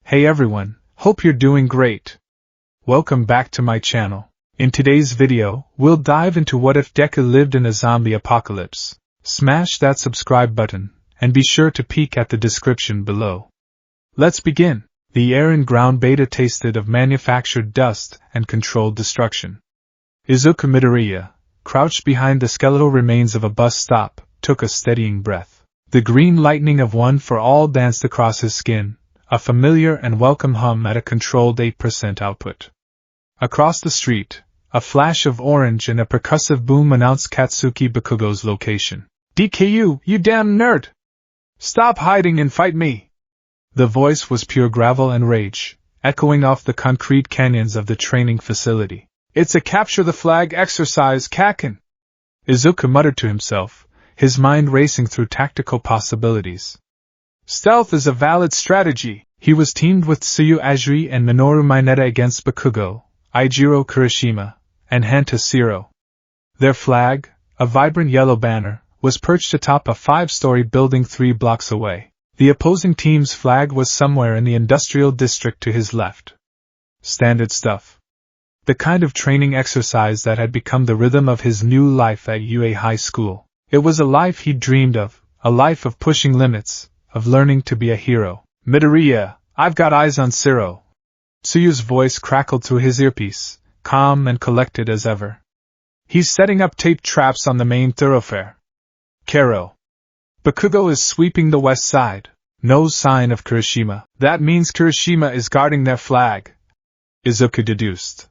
Hey everyone, hope you're doing great. Welcome back to my channel. In today's video, we'll dive into what if Deku lived in a zombie apocalypse. Smash that subscribe button, and be sure to peek at the description below. Let's begin. The air in ground beta tasted of manufactured dust and controlled destruction. Izuku Midoriya, crouched behind the skeletal remains of a bus stop, took a steadying breath. The green lightning of One for All danced across his skin, a familiar and welcome hum at a controlled 8% output. Across the street, a flash of orange and a percussive boom announced Katsuki Bakugo's location. "DKU, you damn nerd! Stop hiding and fight me!" The voice was pure gravel and rage, echoing off the concrete canyons of the training facility. "It's a capture the flag exercise, Kaken!" Izuku muttered to himself, his mind racing through tactical possibilities. Stealth is a valid strategy. He was teamed with Tsuyu Ajiri and Minoru Mineta against Bakugo, Eijiro Kirishima, and Hanta Siro. Their flag, a vibrant yellow banner, was perched atop a 5-story building 3 blocks away. The opposing team's flag was somewhere in the industrial district to his left. Standard stuff. The kind of training exercise that had become the rhythm of his new life at UA High School. It was a life he'd dreamed of, a life of pushing limits, of learning to be a hero. "Midoriya, I've got eyes on Siro." Tsuyu's voice crackled through his earpiece, calm and collected as ever. "He's setting up tape traps on the main thoroughfare. Kero. Bakugo is sweeping the west side. No sign of Kirishima. That means Kirishima is guarding their flag," Izuku deduced.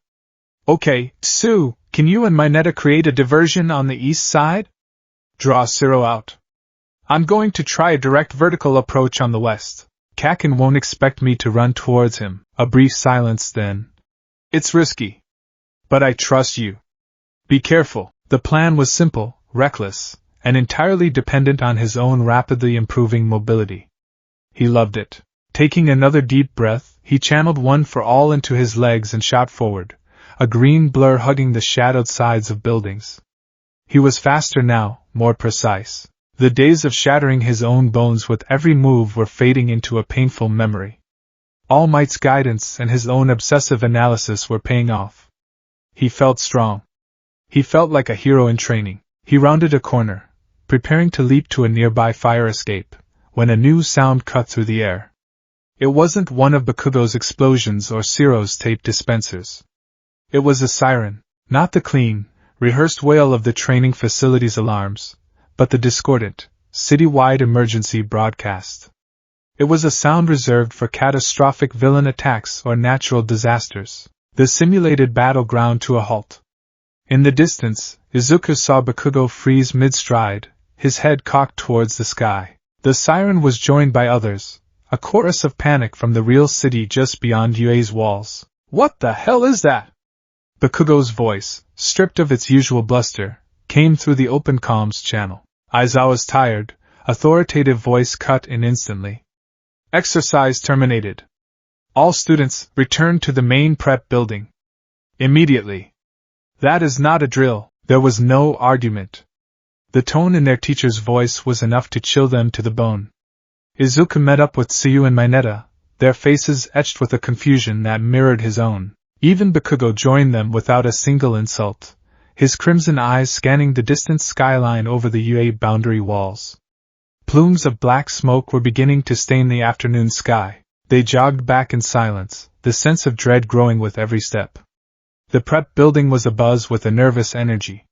"Okay, Tsu, can you and Mineta create a diversion on the east side? Draw Siro out. I'm going to try a direct vertical approach on the west. Kaken won't expect me to run towards him." A brief silence then. "It's risky. But I trust you. Be careful." The plan was simple, reckless, and entirely dependent on his own rapidly improving mobility. He loved it. Taking another deep breath, he channeled One for All into his legs and shot forward, a green blur hugging the shadowed sides of buildings. He was faster now, more precise. The days of shattering his own bones with every move were fading into a painful memory. All Might's guidance and his own obsessive analysis were paying off. He felt strong. He felt like a hero in training. He rounded a corner, preparing to leap to a nearby fire escape, when a new sound cut through the air. It wasn't one of Bakugo's explosions or Siro's tape dispensers. It was a siren, not the clean, rehearsed wail of the training facility's alarms, but the discordant, city-wide emergency broadcast. It was a sound reserved for catastrophic villain attacks or natural disasters, the simulated battleground to a halt. In the distance, Izuku saw Bakugo freeze mid-stride, his head cocked towards the sky. The siren was joined by others, a chorus of panic from the real city just beyond UA's walls. "What the hell is that?" Bakugo's voice, stripped of its usual bluster, came through the open comms channel. Aizawa's tired, authoritative voice cut in instantly. "Exercise terminated. All students, return to the main prep building. Immediately." That is not a drill. There was no argument. The tone in their teacher's voice was enough to chill them to the bone. Izuku met up with Tsuyu and Mineta, their faces etched with a confusion that mirrored his own. Even Bakugo joined them without a single insult, his crimson eyes scanning the distant skyline over the UA boundary walls. Plumes of black smoke were beginning to stain the afternoon sky. They jogged back in silence, the sense of dread growing with every step. The prep building was abuzz with a nervous energy.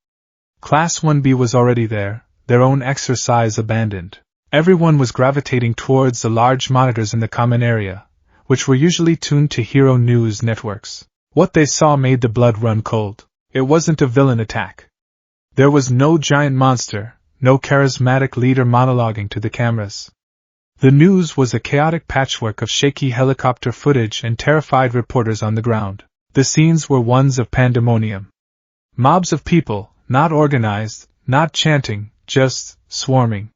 Class 1B was already there, their own exercise abandoned. Everyone was gravitating towards the large monitors in the common area, which were usually tuned to hero news networks. What they saw made the blood run cold. It wasn't a villain attack. There was no giant monster, no charismatic leader monologuing to the cameras. The news was a chaotic patchwork of shaky helicopter footage and terrified reporters on the ground. The scenes were ones of pandemonium. Mobs of people, not organized, not chanting, just swarming.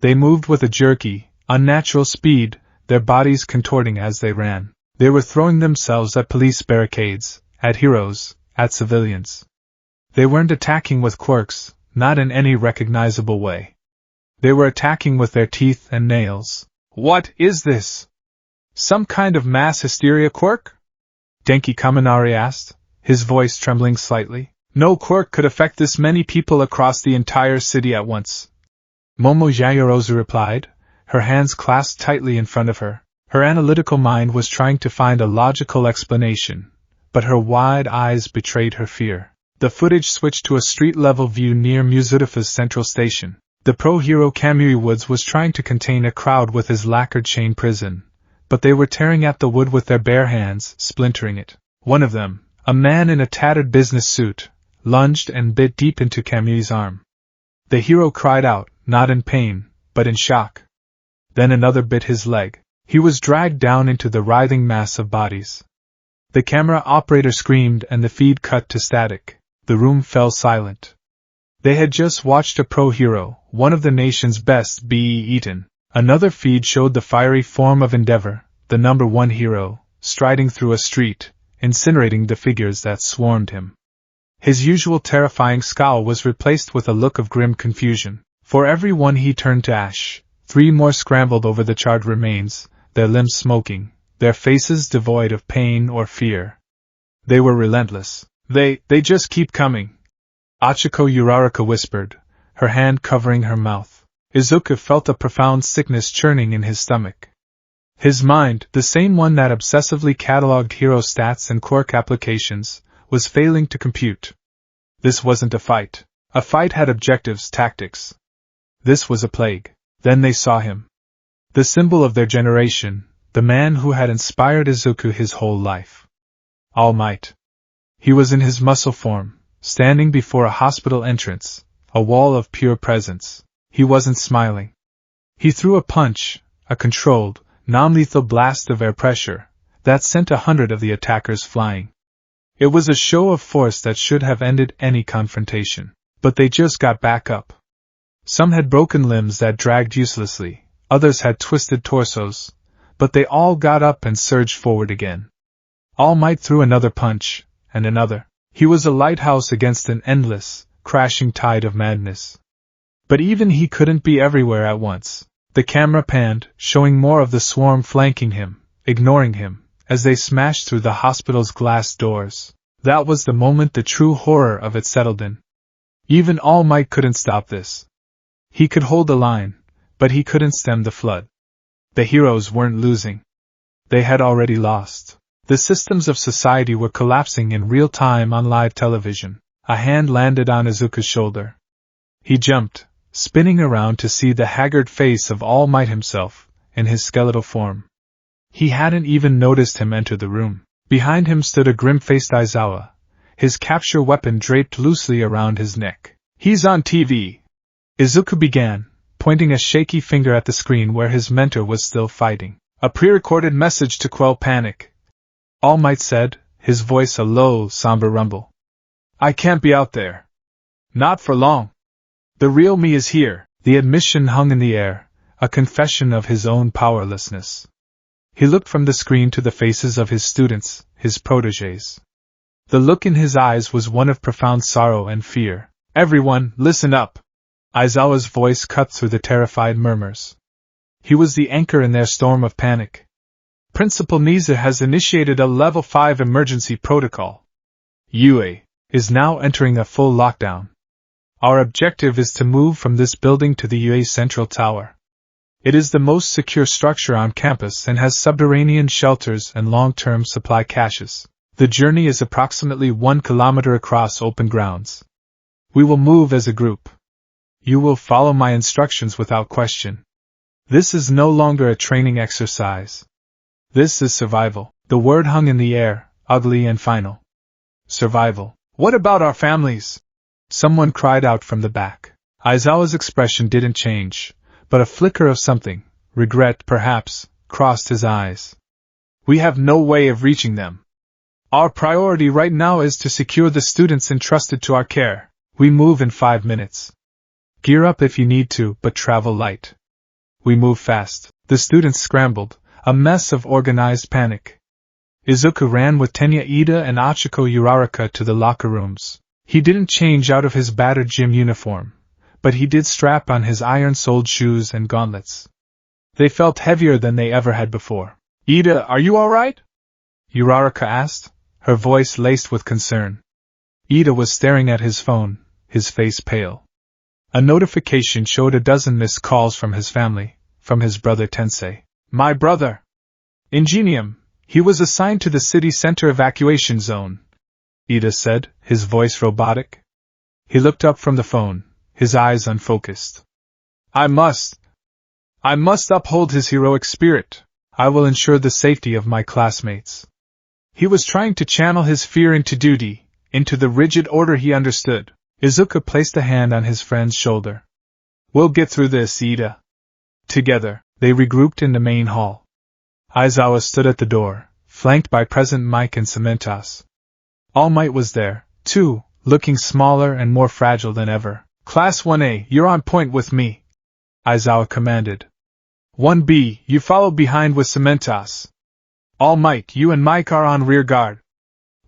They moved with a jerky, unnatural speed, their bodies contorting as they ran. They were throwing themselves at police barricades, at heroes, at civilians. They weren't attacking with quirks, not in any recognizable way. They were attacking with their teeth and nails. "What is this?" Some kind of mass hysteria quirk? Denki Kaminari asked, his voice trembling slightly. No quirk could affect this many people across the entire city at once. Momo Yayorozu replied, her hands clasped tightly in front of her. Her analytical mind was trying to find a logical explanation, but her wide eyes betrayed her fear. The footage switched to a street-level view near Muzutafa's central station. The pro-hero Kamui Woods was trying to contain a crowd with his lacquered chain prison, but they were tearing at the wood with their bare hands, splintering it. One of them, a man in a tattered business suit, lunged and bit deep into Kamui's arm. The hero cried out, not in pain, but in shock. Then another bit his leg. He was dragged down into the writhing mass of bodies. The camera operator screamed and the feed cut to static. The room fell silent. They had just watched a pro-hero, one of the nation's best, be eaten. Another feed showed the fiery form of Endeavor, the number one hero, striding through a street, incinerating the figures that swarmed him. His usual terrifying scowl was replaced with a look of grim confusion. For every one he turned to ash, 3 more scrambled over the charred remains, their limbs smoking, their faces devoid of pain or fear. They were relentless. They just keep coming. Achiko Uraraka whispered, her hand covering her mouth. Izuku felt a profound sickness churning in his stomach. His mind, the same one that obsessively catalogued hero stats and quirk applications, was failing to compute. This wasn't a fight. A fight had objectives, tactics. This was a plague. Then they saw him. The symbol of their generation, the man who had inspired Izuku his whole life. All Might. He was in his muscle form, standing before a hospital entrance, a wall of pure presence. He wasn't smiling. He threw a punch, a controlled, non-lethal blast of air pressure, that sent 100 of the attackers flying. It was a show of force that should have ended any confrontation. But they just got back up. Some had broken limbs that dragged uselessly, others had twisted torsos, but they all got up and surged forward again. All Might threw another punch, and another. He was a lighthouse against an endless, crashing tide of madness. But even he couldn't be everywhere at once. The camera panned, showing more of the swarm flanking him, ignoring him, as they smashed through the hospital's glass doors. That was the moment the true horror of it settled in. Even All Might couldn't stop this. He could hold the line, but he couldn't stem the flood. The heroes weren't losing. They had already lost. The systems of society were collapsing in real time on live television. A hand landed on Izuku's shoulder. He jumped, spinning around to see the haggard face of All Might himself, in his skeletal form. He hadn't even noticed him enter the room. Behind him stood a grim-faced Aizawa, his capture weapon draped loosely around his neck. He's on TV, Izuku began, pointing a shaky finger at the screen where his mentor was still fighting. A pre-recorded message to quell panic. All Might said, his voice a low, somber rumble. I can't be out there. Not for long. The real me is here. The admission hung in the air, a confession of his own powerlessness. He looked from the screen to the faces of his students, his protégés. The look in his eyes was one of profound sorrow and fear. Everyone, listen up! Aizawa's voice cut through the terrified murmurs. He was the anchor in their storm of panic. Principal Niza has initiated a Level 5 emergency protocol. UA is now entering a full lockdown. Our objective is to move from this building to the UA Central Tower. It is the most secure structure on campus and has subterranean shelters and long-term supply caches. The journey is approximately 1 kilometer across open grounds. We will move as a group. You will follow my instructions without question. This is no longer a training exercise. This is survival. The word hung in the air, ugly and final. Survival. What about our families? Someone cried out from the back. Aizawa's expression didn't change, but a flicker of something, regret perhaps, crossed his eyes. We have no way of reaching them. Our priority right now is to secure the students entrusted to our care. We move in 5 minutes. Gear up if you need to, but travel light. We move fast. The students scrambled, a mess of organized panic. Izuku ran with Tenya Ida and Achiko Uraraka to the locker rooms. He didn't change out of his battered gym uniform, but he did strap on his iron-soled shoes and gauntlets. They felt heavier than they ever had before. Ida, are you alright? Uraraka asked, her voice laced with concern. Ida was staring at his phone, his face pale. A notification showed a dozen missed calls from his family, from his brother Tensei. My brother! Ingenium, he was assigned to the city center evacuation zone, Ida said, his voice robotic. He looked up from the phone, his eyes unfocused. I must uphold his heroic spirit. I will ensure the safety of my classmates. He was trying to channel his fear into duty, into the rigid order he understood. Izuka placed a hand on his friend's shoulder. We'll get through this, Ida. Together, they regrouped in the main hall. Aizawa stood at the door, flanked by President Mike and Cementos. All Might was there, too, looking smaller and more fragile than ever. Class 1A, you're on point with me, Aizawa commanded. 1B, you follow behind with Cementos. All Might, you and Mike are on rear guard.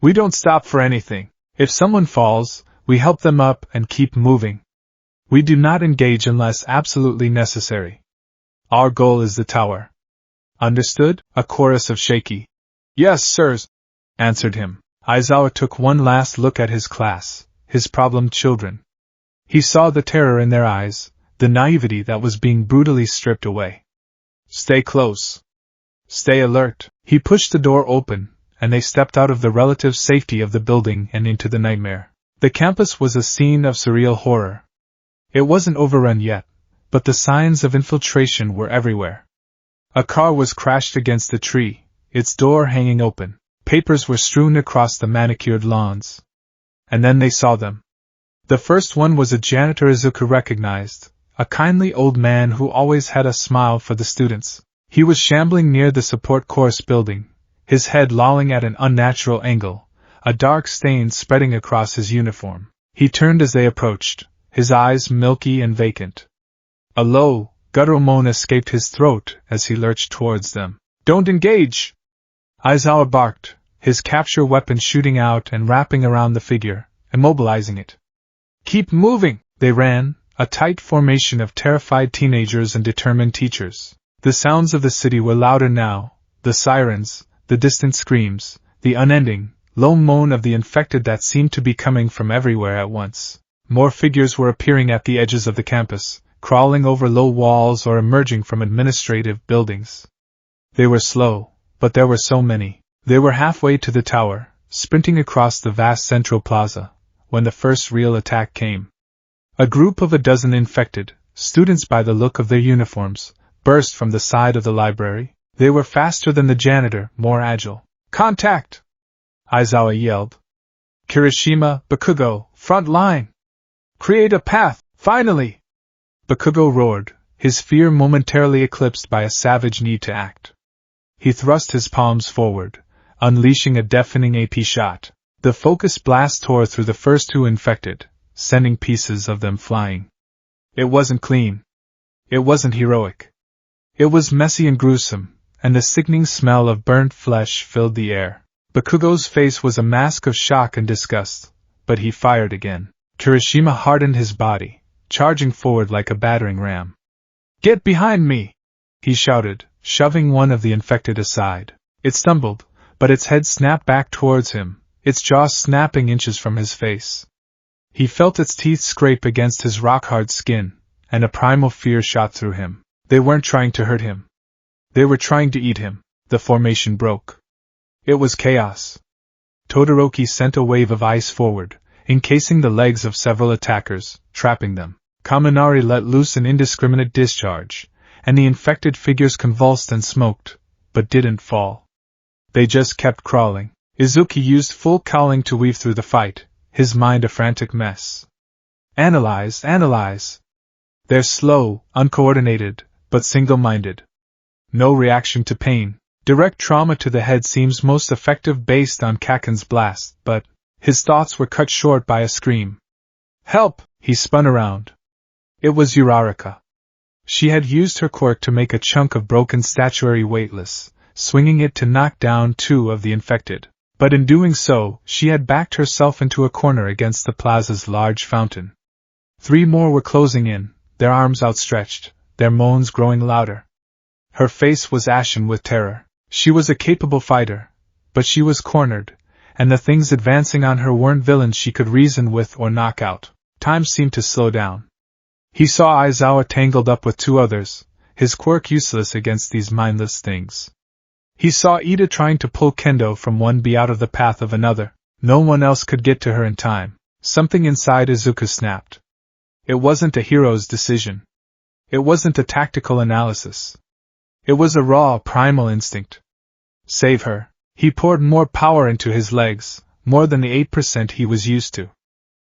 We don't stop for anything. If someone falls, we help them up and keep moving. We do not engage unless absolutely necessary. Our goal is the tower. Understood? A chorus of shaky yes, sirs, answered him. Aizawa took one last look at his class, his problem children. He saw the terror in their eyes, the naivety that was being brutally stripped away. Stay close. Stay alert. He pushed the door open, and they stepped out of the relative safety of the building and into the nightmare. The campus was a scene of surreal horror. It wasn't overrun yet, but the signs of infiltration were everywhere. A car was crashed against a tree, its door hanging open. Papers were strewn across the manicured lawns. And then they saw them. The first one was a janitor Izuku recognized, a kindly old man who always had a smile for the students. He was shambling near the support course building, his head lolling at an unnatural angle, a dark stain spreading across his uniform. He turned as they approached, his eyes milky and vacant. A low, guttural moan escaped his throat as he lurched towards them. Don't engage! Aizawa barked, his capture weapon shooting out and wrapping around the figure, immobilizing it. Keep moving! They ran, a tight formation of terrified teenagers and determined teachers. The sounds of the city were louder now, the sirens, the distant screams, the unending, low moan of the infected that seemed to be coming from everywhere at once. More figures were appearing at the edges of the campus, crawling over low walls or emerging from administrative buildings. They were slow, but there were so many. They were halfway to the tower, sprinting across the vast central plaza, when the first real attack came. A group of a dozen infected, students by the look of their uniforms, burst from the side of the library. They were faster than the janitor, more agile. Contact! Aizawa yelled. Kirishima, Bakugo, front line! Create a path, finally! Bakugo roared, his fear momentarily eclipsed by a savage need to act. He thrust his palms forward, unleashing a deafening AP shot. The focused blast tore through the first two infected, sending pieces of them flying. It wasn't clean. It wasn't heroic. It was messy and gruesome, and the sickening smell of burnt flesh filled the air. Bakugo's face was a mask of shock and disgust, but he fired again. Kirishima hardened his body, charging forward like a battering ram. Get behind me! He shouted, shoving one of the infected aside. It stumbled, but its head snapped back towards him, its jaw snapping inches from his face. He felt its teeth scrape against his rock-hard skin, and a primal fear shot through him. They weren't trying to hurt him. They were trying to eat him. The formation broke. It was chaos. Todoroki sent a wave of ice forward, encasing the legs of several attackers, trapping them. Kaminari let loose an indiscriminate discharge, and the infected figures convulsed and smoked, but didn't fall. They just kept crawling. Izuki used full cowling to weave through the fight, his mind a frantic mess. Analyze. They're slow, uncoordinated, but single-minded. No reaction to pain. Direct trauma to the head seems most effective based on Kaken's blast, but his thoughts were cut short by a scream. Help! He spun around. It was Uraraka. She had used her quirk to make a chunk of broken statuary weightless, swinging it to knock down two of the infected. But in doing so, she had backed herself into a corner against the plaza's large fountain. 3 more were closing in, their arms outstretched, their moans growing louder. Her face was ashen with terror. She was a capable fighter, but she was cornered, and the things advancing on her weren't villains she could reason with or knock out. Time seemed to slow down. He saw Aizawa tangled up with two others, his quirk useless against these mindless things. He saw Ida trying to pull Kendo from one bee out of the path of another. No one else could get to her in time. Something inside Izuku snapped. It wasn't a hero's decision. It wasn't a tactical analysis. It was a raw, primal instinct. Save her. He poured more power into his legs, more than the 8% he was used to.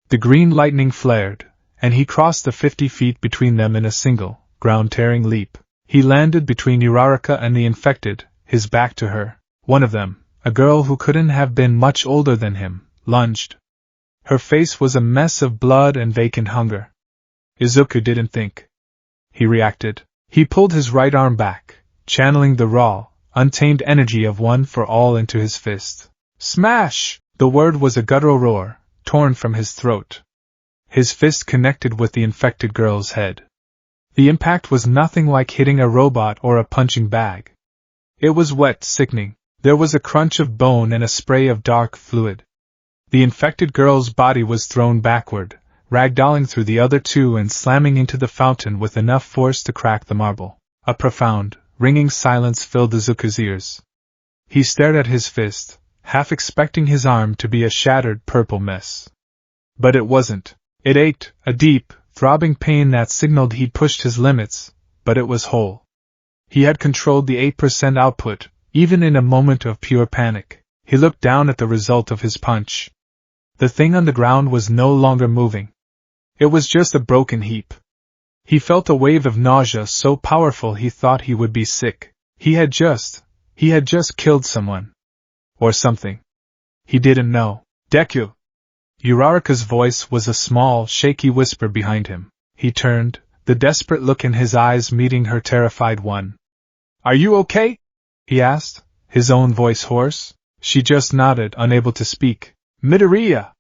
The green lightning flared, and he crossed the 50 feet between them in a single, ground-tearing leap. He landed between Uraraka and the infected, his back to her. One of them, a girl who couldn't have been much older than him, lunged. Her face was a mess of blood and vacant hunger. Izuku didn't think. He reacted. He pulled his right arm back, channeling the raw, untamed energy of one for all into his fist. Smash! The word was a guttural roar, torn from his throat. His fist connected with the infected girl's head. The impact was nothing like hitting a robot or a punching bag. It was wet, sickening. There was a crunch of bone and a spray of dark fluid. The infected girl's body was thrown backward, ragdolling through the other two and slamming into the fountain with enough force to crack the marble. A profound, ringing silence filled Izuku's ears. He stared at his fist, half expecting his arm to be a shattered purple mess. But it wasn't. It ached, a deep, throbbing pain that signaled he'd pushed his limits, but it was whole. He had controlled the 8% output, even in a moment of pure panic. He looked down at the result of his punch. The thing on the ground was no longer moving. It was just a broken heap. He felt a wave of nausea so powerful he thought he would be sick. He had just killed someone. Or something. He didn't know. Deku! Uraraka's voice was a small, shaky whisper behind him. He turned, the desperate look in his eyes meeting her terrified one. Are you okay? He asked, his own voice hoarse. She just nodded, unable to speak. Midoriya!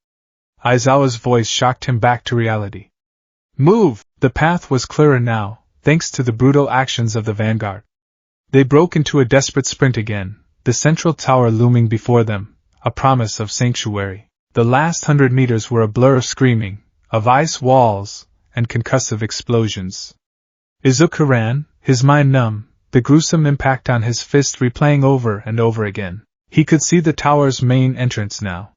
Aizawa's voice shocked him back to reality. Move! The path was clearer now, thanks to the brutal actions of the vanguard. They broke into a desperate sprint again, the central tower looming before them, a promise of sanctuary. The last 100 meters were a blur of screaming, of ice walls, and concussive explosions. Izuku ran, his mind numb, the gruesome impact on his fist replaying over and over again. He could see the tower's main entrance now.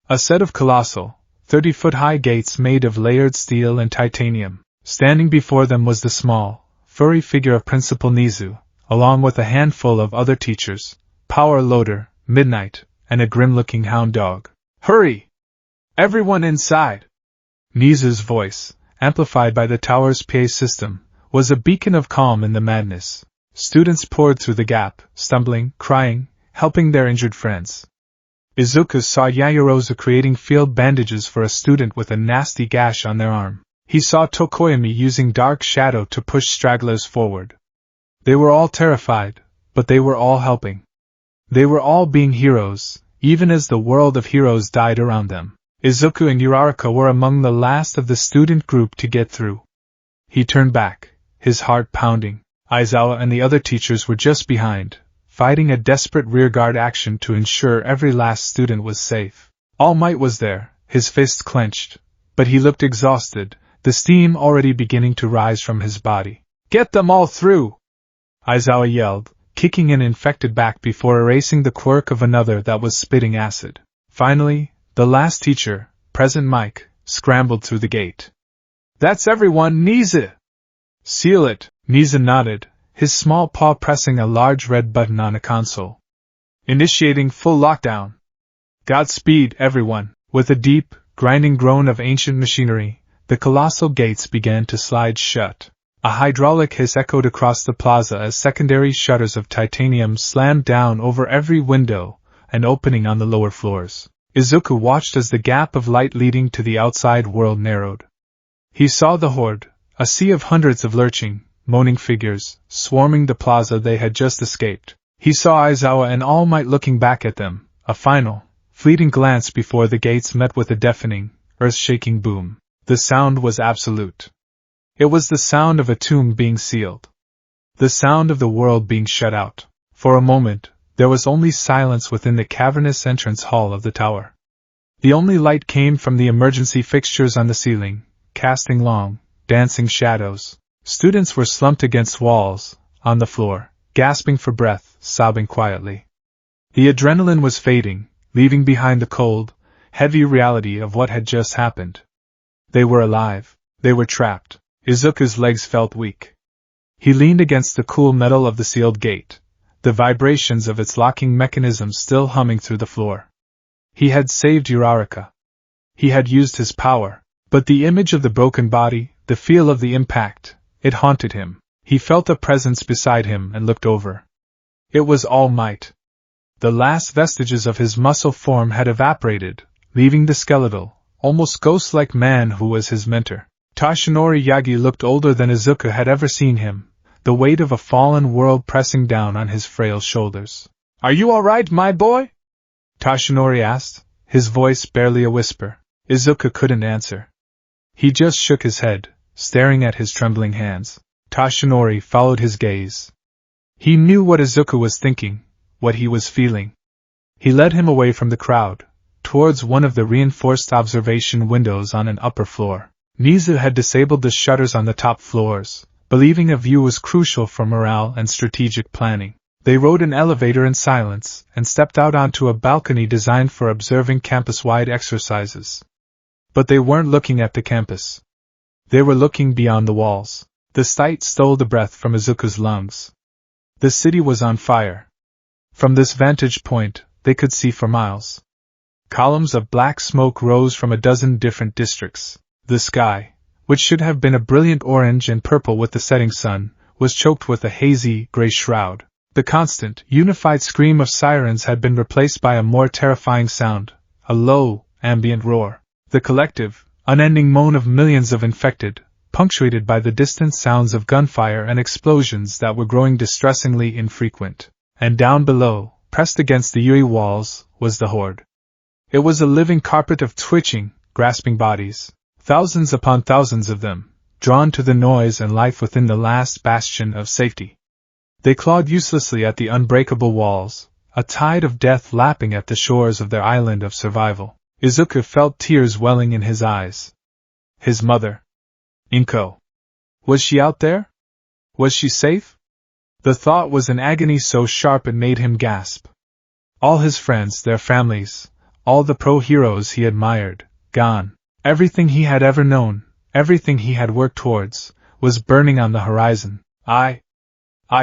A set of colossal, 30-foot-high gates made of layered steel and titanium. Standing before them was the small, furry figure of Principal Nizu, along with a handful of other teachers, Power Loader, Midnight, and a grim-looking hound dog. Hurry! Everyone inside! Nizu's voice, amplified by the tower's PA system, was a beacon of calm in the madness. Students poured through the gap, stumbling, crying, helping their injured friends. Izuku saw Yaoyorozu creating field bandages for a student with a nasty gash on their arm. He saw Tokoyami using dark shadow to push stragglers forward. They were all terrified, but they were all helping. They were all being heroes, even as the world of heroes died around them. Izuku and Uraraka were among the last of the student group to get through. He turned back, his heart pounding. Aizawa and the other teachers were just behind, fighting a desperate rearguard action to ensure every last student was safe. All Might was there, his fists clenched, but he looked exhausted, the steam already beginning to rise from his body. Get them all through! Aizawa yelled, kicking an infected back before erasing the quirk of another that was spitting acid. Finally, the last teacher, Present Mike, scrambled through the gate. That's everyone, Nizu! Seal it, Nizu nodded, his small paw pressing a large red button on a console. Initiating full lockdown. Godspeed, everyone. With a deep, grinding groan of ancient machinery, the colossal gates began to slide shut. A hydraulic hiss echoed across the plaza as secondary shutters of titanium slammed down over every window and opening on the lower floors. Izuku watched as the gap of light leading to the outside world narrowed. He saw the horde, a sea of hundreds of lurching, moaning figures, swarming the plaza they had just escaped. He saw Aizawa and All Might looking back at them, a final, fleeting glance before the gates met with a deafening, earth-shaking boom. The sound was absolute. It was the sound of a tomb being sealed. The sound of the world being shut out. For a moment, there was only silence within the cavernous entrance hall of the tower. The only light came from the emergency fixtures on the ceiling, casting long, dancing shadows. Students were slumped against walls, on the floor, gasping for breath, sobbing quietly. The adrenaline was fading, leaving behind the cold, heavy reality of what had just happened. They were alive. They were trapped. Izuku's legs felt weak. He leaned against the cool metal of the sealed gate, the vibrations of its locking mechanism still humming through the floor. He had saved Uraraka. He had used his power, but the image of the broken body, the feel of the impact, it haunted him. He felt a presence beside him and looked over. It was All Might. The last vestiges of his muscle form had evaporated, leaving the skeletal, almost ghost-like man who was his mentor. Toshinori Yagi looked older than Izuku had ever seen him, the weight of a fallen world pressing down on his frail shoulders. "Are you all right, my boy?" Toshinori asked, his voice barely a whisper. Izuku couldn't answer. He just shook his head, staring at his trembling hands. Toshinori followed his gaze. He knew what Izuku was thinking, what he was feeling. He led him away from the crowd, towards one of the reinforced observation windows on an upper floor. Nizu had disabled the shutters on the top floors, believing a view was crucial for morale and strategic planning. They rode an elevator in silence and stepped out onto a balcony designed for observing campus-wide exercises. But they weren't looking at the campus. They were looking beyond the walls. The sight stole the breath from Izuku's lungs. The city was on fire. From this vantage point, they could see for miles. Columns of black smoke rose from a dozen different districts. The sky, which should have been a brilliant orange and purple with the setting sun, was choked with a hazy, gray shroud. The constant, unified scream of sirens had been replaced by a more terrifying sound, a low, ambient roar. The collective, unending moan of millions of infected, punctuated by the distant sounds of gunfire and explosions that were growing distressingly infrequent. And down below, pressed against the eerie walls, was the horde. It was a living carpet of twitching, grasping bodies. Thousands upon thousands of them, drawn to the noise and life within the last bastion of safety. They clawed uselessly at the unbreakable walls, a tide of death lapping at the shores of their island of survival. Izuku felt tears welling in his eyes. His mother. Inko. Was she out there? Was she safe? The thought was an agony so sharp it made him gasp. All his friends, their families, all the pro-heroes he admired, gone. Everything he had ever known, everything he had worked towards, was burning on the horizon. I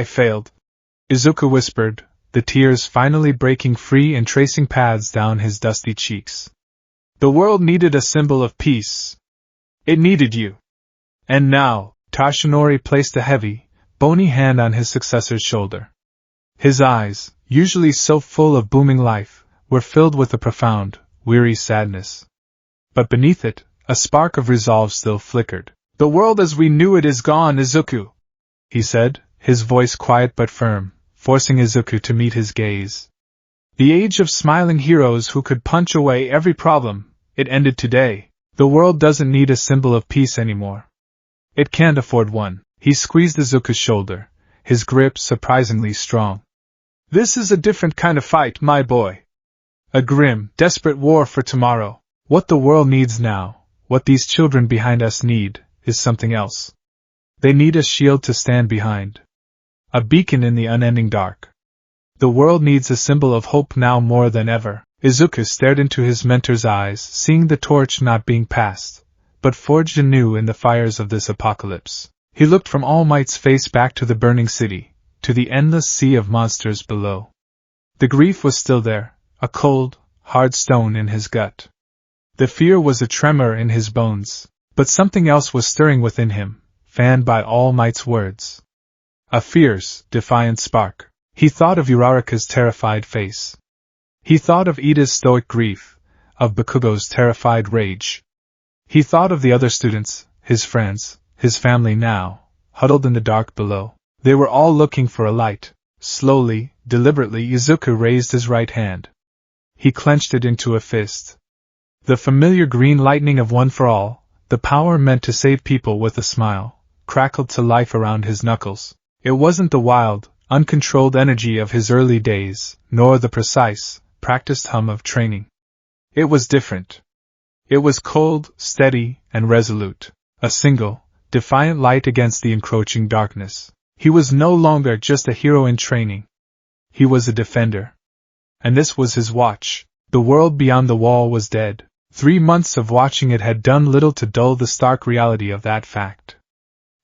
failed. Izuku whispered, the tears finally breaking free and tracing paths down his dusty cheeks. The world needed a symbol of peace. It needed you. And now, Toshinori placed a heavy, bony hand on his successor's shoulder. His eyes, usually so full of booming life, were filled with a profound, weary sadness. But beneath it, a spark of resolve still flickered. "The world as we knew it is gone, Izuku," he said, his voice quiet but firm, forcing Izuku to meet his gaze. "The age of smiling heroes who could punch away every problem, it ended today. The world doesn't need a symbol of peace anymore. It can't afford one." He squeezed Izuku's shoulder, his grip surprisingly strong. "This is a different kind of fight, my boy. A grim, desperate war for tomorrow. What the world needs now, what these children behind us need, is something else. They need a shield to stand behind. A beacon in the unending dark. The world needs a symbol of hope now more than ever." Izuku stared into his mentor's eyes, seeing the torch not being passed, but forged anew in the fires of this apocalypse. He looked from All Might's face back to the burning city, to the endless sea of monsters below. The grief was still there, a cold, hard stone in his gut. The fear was a tremor in his bones, but something else was stirring within him, fanned by All Might's words. A fierce, defiant spark. He thought of Uraraka's terrified face. He thought of Ida's stoic grief, of Bakugo's terrified rage. He thought of the other students, his friends, his family now, huddled in the dark below. They were all looking for a light. Slowly, deliberately, Izuku raised his right hand. He clenched it into a fist. The familiar green lightning of One for All, the power meant to save people with a smile, crackled to life around his knuckles. It wasn't the wild, uncontrolled energy of his early days, nor the precise, practiced hum of training. It was different. It was cold, steady, and resolute, a single, defiant light against the encroaching darkness. He was no longer just a hero in training. He was a defender. And this was his watch. The world beyond the wall was dead. 3 months of watching it had done little to dull the stark reality of that fact.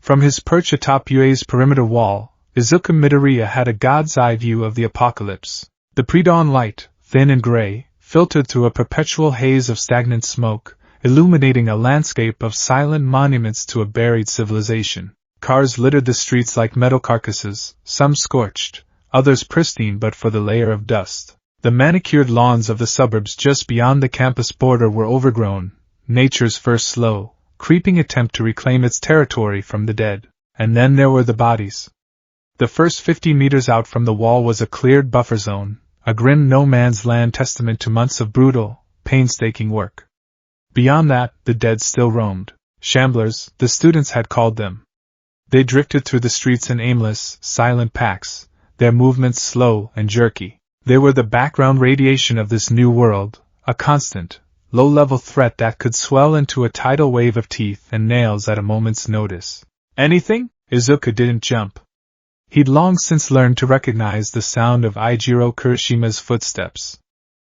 From his perch atop UA's perimeter wall, Izuku Midoriya had a god's-eye view of the apocalypse. The pre-dawn light, thin and gray, filtered through a perpetual haze of stagnant smoke, illuminating a landscape of silent monuments to a buried civilization. Cars littered the streets like metal carcasses, some scorched, others pristine but for the layer of dust. The manicured lawns of the suburbs just beyond the campus border were overgrown, nature's first slow, creeping attempt to reclaim its territory from the dead. And then there were the bodies. The first 50 meters out from the wall was a cleared buffer zone, a grim no-man's land testament to months of brutal, painstaking work. Beyond that, the dead still roamed. Shamblers, the students had called them. They drifted through the streets in aimless, silent packs, their movements slow and jerky. They were the background radiation of this new world, a constant, low-level threat that could swell into a tidal wave of teeth and nails at a moment's notice. Anything? Izuku didn't jump. He'd long since learned to recognize the sound of Eijiro Kirishima's footsteps.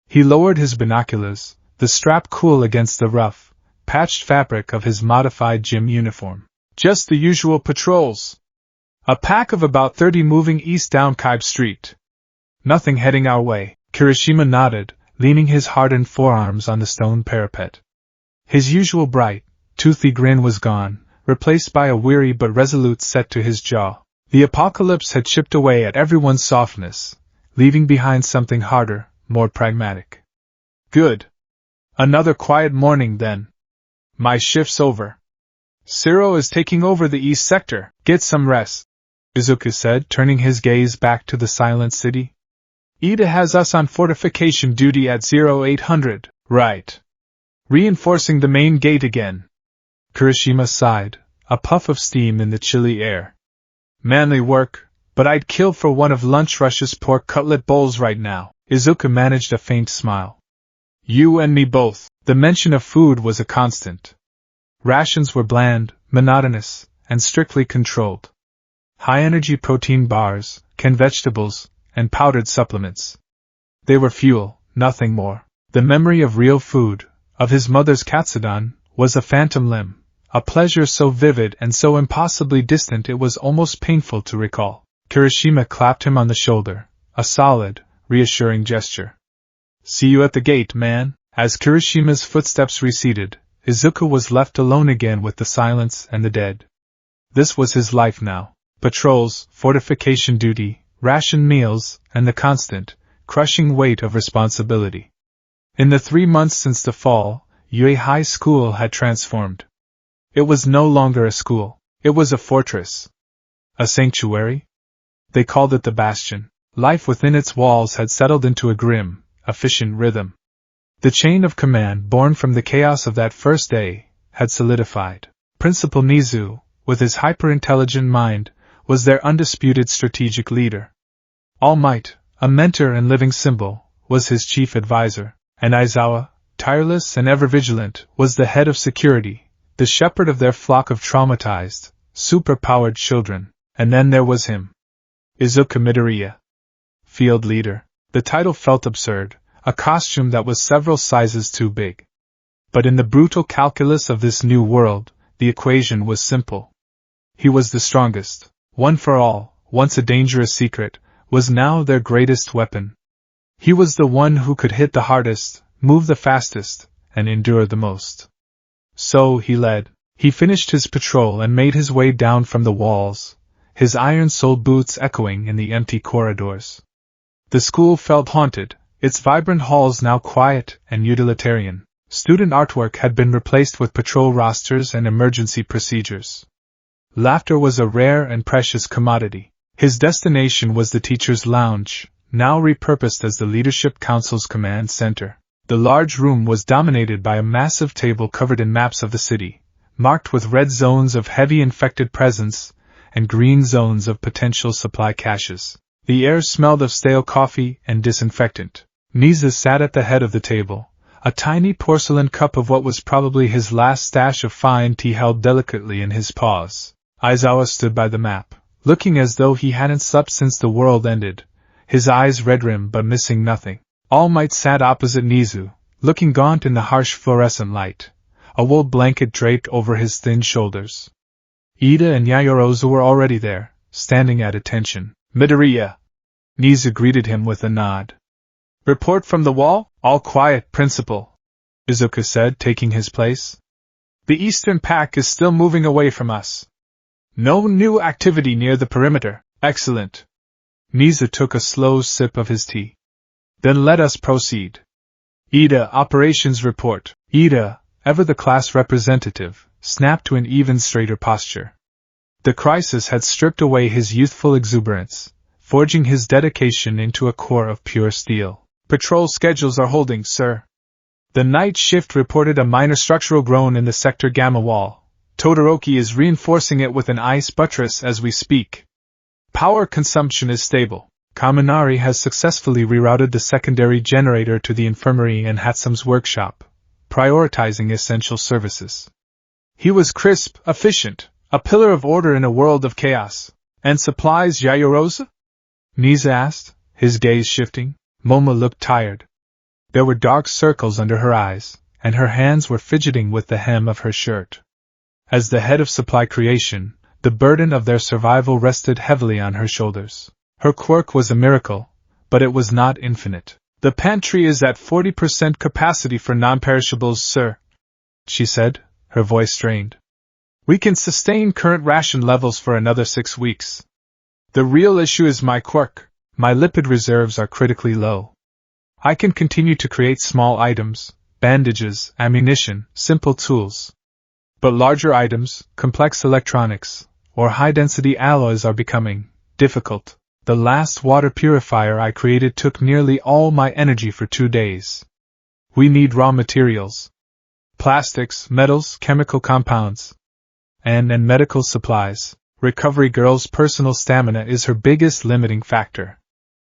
He lowered his binoculars, the strap cool against the rough, patched fabric of his modified gym uniform. Just the usual patrols. A pack of about 30 moving east down Kaibe Street. Nothing heading our way. Kirishima nodded, leaning his hardened forearms on the stone parapet. His usual bright, toothy grin was gone, replaced by a weary but resolute set to his jaw. The apocalypse had chipped away at everyone's softness, leaving behind something harder, more pragmatic. Good. Another quiet morning, then. My shift's over. Zero is taking over the east sector. Get some rest, Izuku said, turning his gaze back to the silent city. Ida has us on fortification duty at 0800, right. Reinforcing the main gate again. Kirishima sighed, a puff of steam in the chilly air. Manly work, but I'd kill for one of Lunch Rush's pork cutlet bowls right now. Izuku managed a faint smile. You and me both. The mention of food was a constant. Rations were bland, monotonous, and strictly controlled. High-energy protein bars, canned vegetables, and powdered supplements. They were fuel, nothing more. The memory of real food, of his mother's katsudon, was a phantom limb. A pleasure so vivid and so impossibly distant it was almost painful to recall. Kirishima clapped him on the shoulder, a solid, reassuring gesture. See you at the gate, man. As Kirishima's footsteps receded, Izuku was left alone again with the silence and the dead. This was his life now. Patrols, fortification duty, ration meals, and the constant, crushing weight of responsibility. In the 3 months since the fall, Yue High School had transformed. It was no longer a school. It was a fortress. A sanctuary? They called it the Bastion. Life within its walls had settled into a grim, efficient rhythm. The chain of command born from the chaos of that first day had solidified. Principal Nizu, with his hyper-intelligent mind, was their undisputed strategic leader. All Might, a mentor and living symbol, was his chief advisor, and Aizawa, tireless and ever vigilant, was the head of security, the shepherd of their flock of traumatized, super-powered children. And then there was him. Izuku Midoriya. Field leader. The title felt absurd, a costume that was several sizes too big. But in the brutal calculus of this new world, the equation was simple. He was the strongest. One for all, once a dangerous secret, was now their greatest weapon. He was the one who could hit the hardest, move the fastest, and endure the most. So he led. He finished his patrol and made his way down from the walls, his iron-soled boots echoing in the empty corridors. The school felt haunted, its vibrant halls now quiet and utilitarian. Student artwork had been replaced with patrol rosters and emergency procedures. Laughter was a rare and precious commodity. His destination was the teacher's lounge, now repurposed as the Leadership Council's command center. The large room was dominated by a massive table covered in maps of the city, marked with red zones of heavy infected presence and green zones of potential supply caches. The air smelled of stale coffee and disinfectant. Niza sat at the head of the table, a tiny porcelain cup of what was probably his last stash of fine tea held delicately in his paws. Aizawa stood by the map, looking as though he hadn't slept since the world ended, his eyes red-rimmed but missing nothing. All Might sat opposite Nizu, looking gaunt in the harsh fluorescent light, a wool blanket draped over his thin shoulders. Ida and Yayorozu were already there, standing at attention. Midoriya! Nizu greeted him with a nod. Report from the wall? All quiet, Principal, Izuku said, taking his place. The Eastern Pack is still moving away from us. No new activity near the perimeter. Excellent. Nizu took a slow sip of his tea. Then let us proceed. Ida, operations report. Ida, ever the class representative, snapped to an even straighter posture. The crisis had stripped away his youthful exuberance, forging his dedication into a core of pure steel. Patrol schedules are holding, sir. The night shift reported a minor structural groan in the Sector Gamma wall. Todoroki is reinforcing it with an ice buttress as we speak. Power consumption is stable. Kaminari has successfully rerouted the secondary generator to the infirmary and Hatsume's workshop, prioritizing essential services. He was crisp, efficient, a pillar of order in a world of chaos. And supplies, Yayorozu? Niza asked, his gaze shifting. Momo looked tired. There were dark circles under her eyes, and her hands were fidgeting with the hem of her shirt. As the head of supply creation, the burden of their survival rested heavily on her shoulders. Her quirk was a miracle, but it was not infinite. The pantry is at 40% capacity for non-perishables, sir, she said, her voice strained. We can sustain current ration levels for another 6 weeks. The real issue is my quirk. My lipid reserves are critically low. I can continue to create small items, bandages, ammunition, simple tools. But larger items, complex electronics, or high-density alloys are becoming difficult. The last water purifier I created took nearly all my energy for 2 days. We need raw materials. Plastics, metals, chemical compounds, and medical supplies. Recovery Girl's personal stamina is her biggest limiting factor.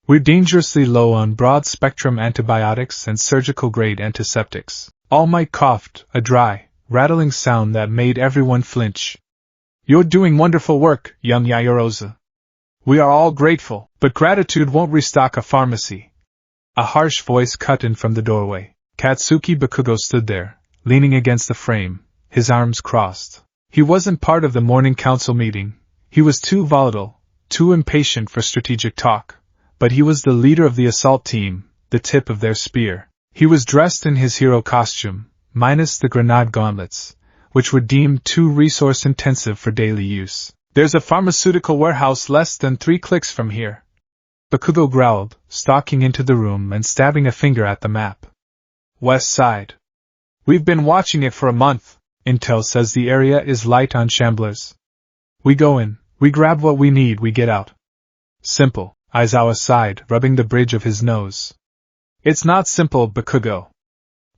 We're dangerously low on broad-spectrum antibiotics and surgical-grade antiseptics. All Might coughed, a dry, rattling sound that made everyone flinch. You're doing wonderful work, young Yayorozu. We are all grateful, but gratitude won't restock a pharmacy. A harsh voice cut in from the doorway. Katsuki Bakugo stood there, leaning against the frame, his arms crossed. He wasn't part of the morning council meeting. He was too volatile, too impatient for strategic talk. But he was the leader of the assault team, the tip of their spear. He was dressed in his hero costume, minus the grenade gauntlets, which were deemed too resource-intensive for daily use. There's a pharmaceutical warehouse less than 3 clicks from here. Bakugo growled, stalking into the room and stabbing a finger at the map. West side. We've been watching it for a month. Intel says the area is light on shamblers. We go in, we grab what we need, we get out. Simple. Aizawa sighed, rubbing the bridge of his nose. It's not simple, Bakugo.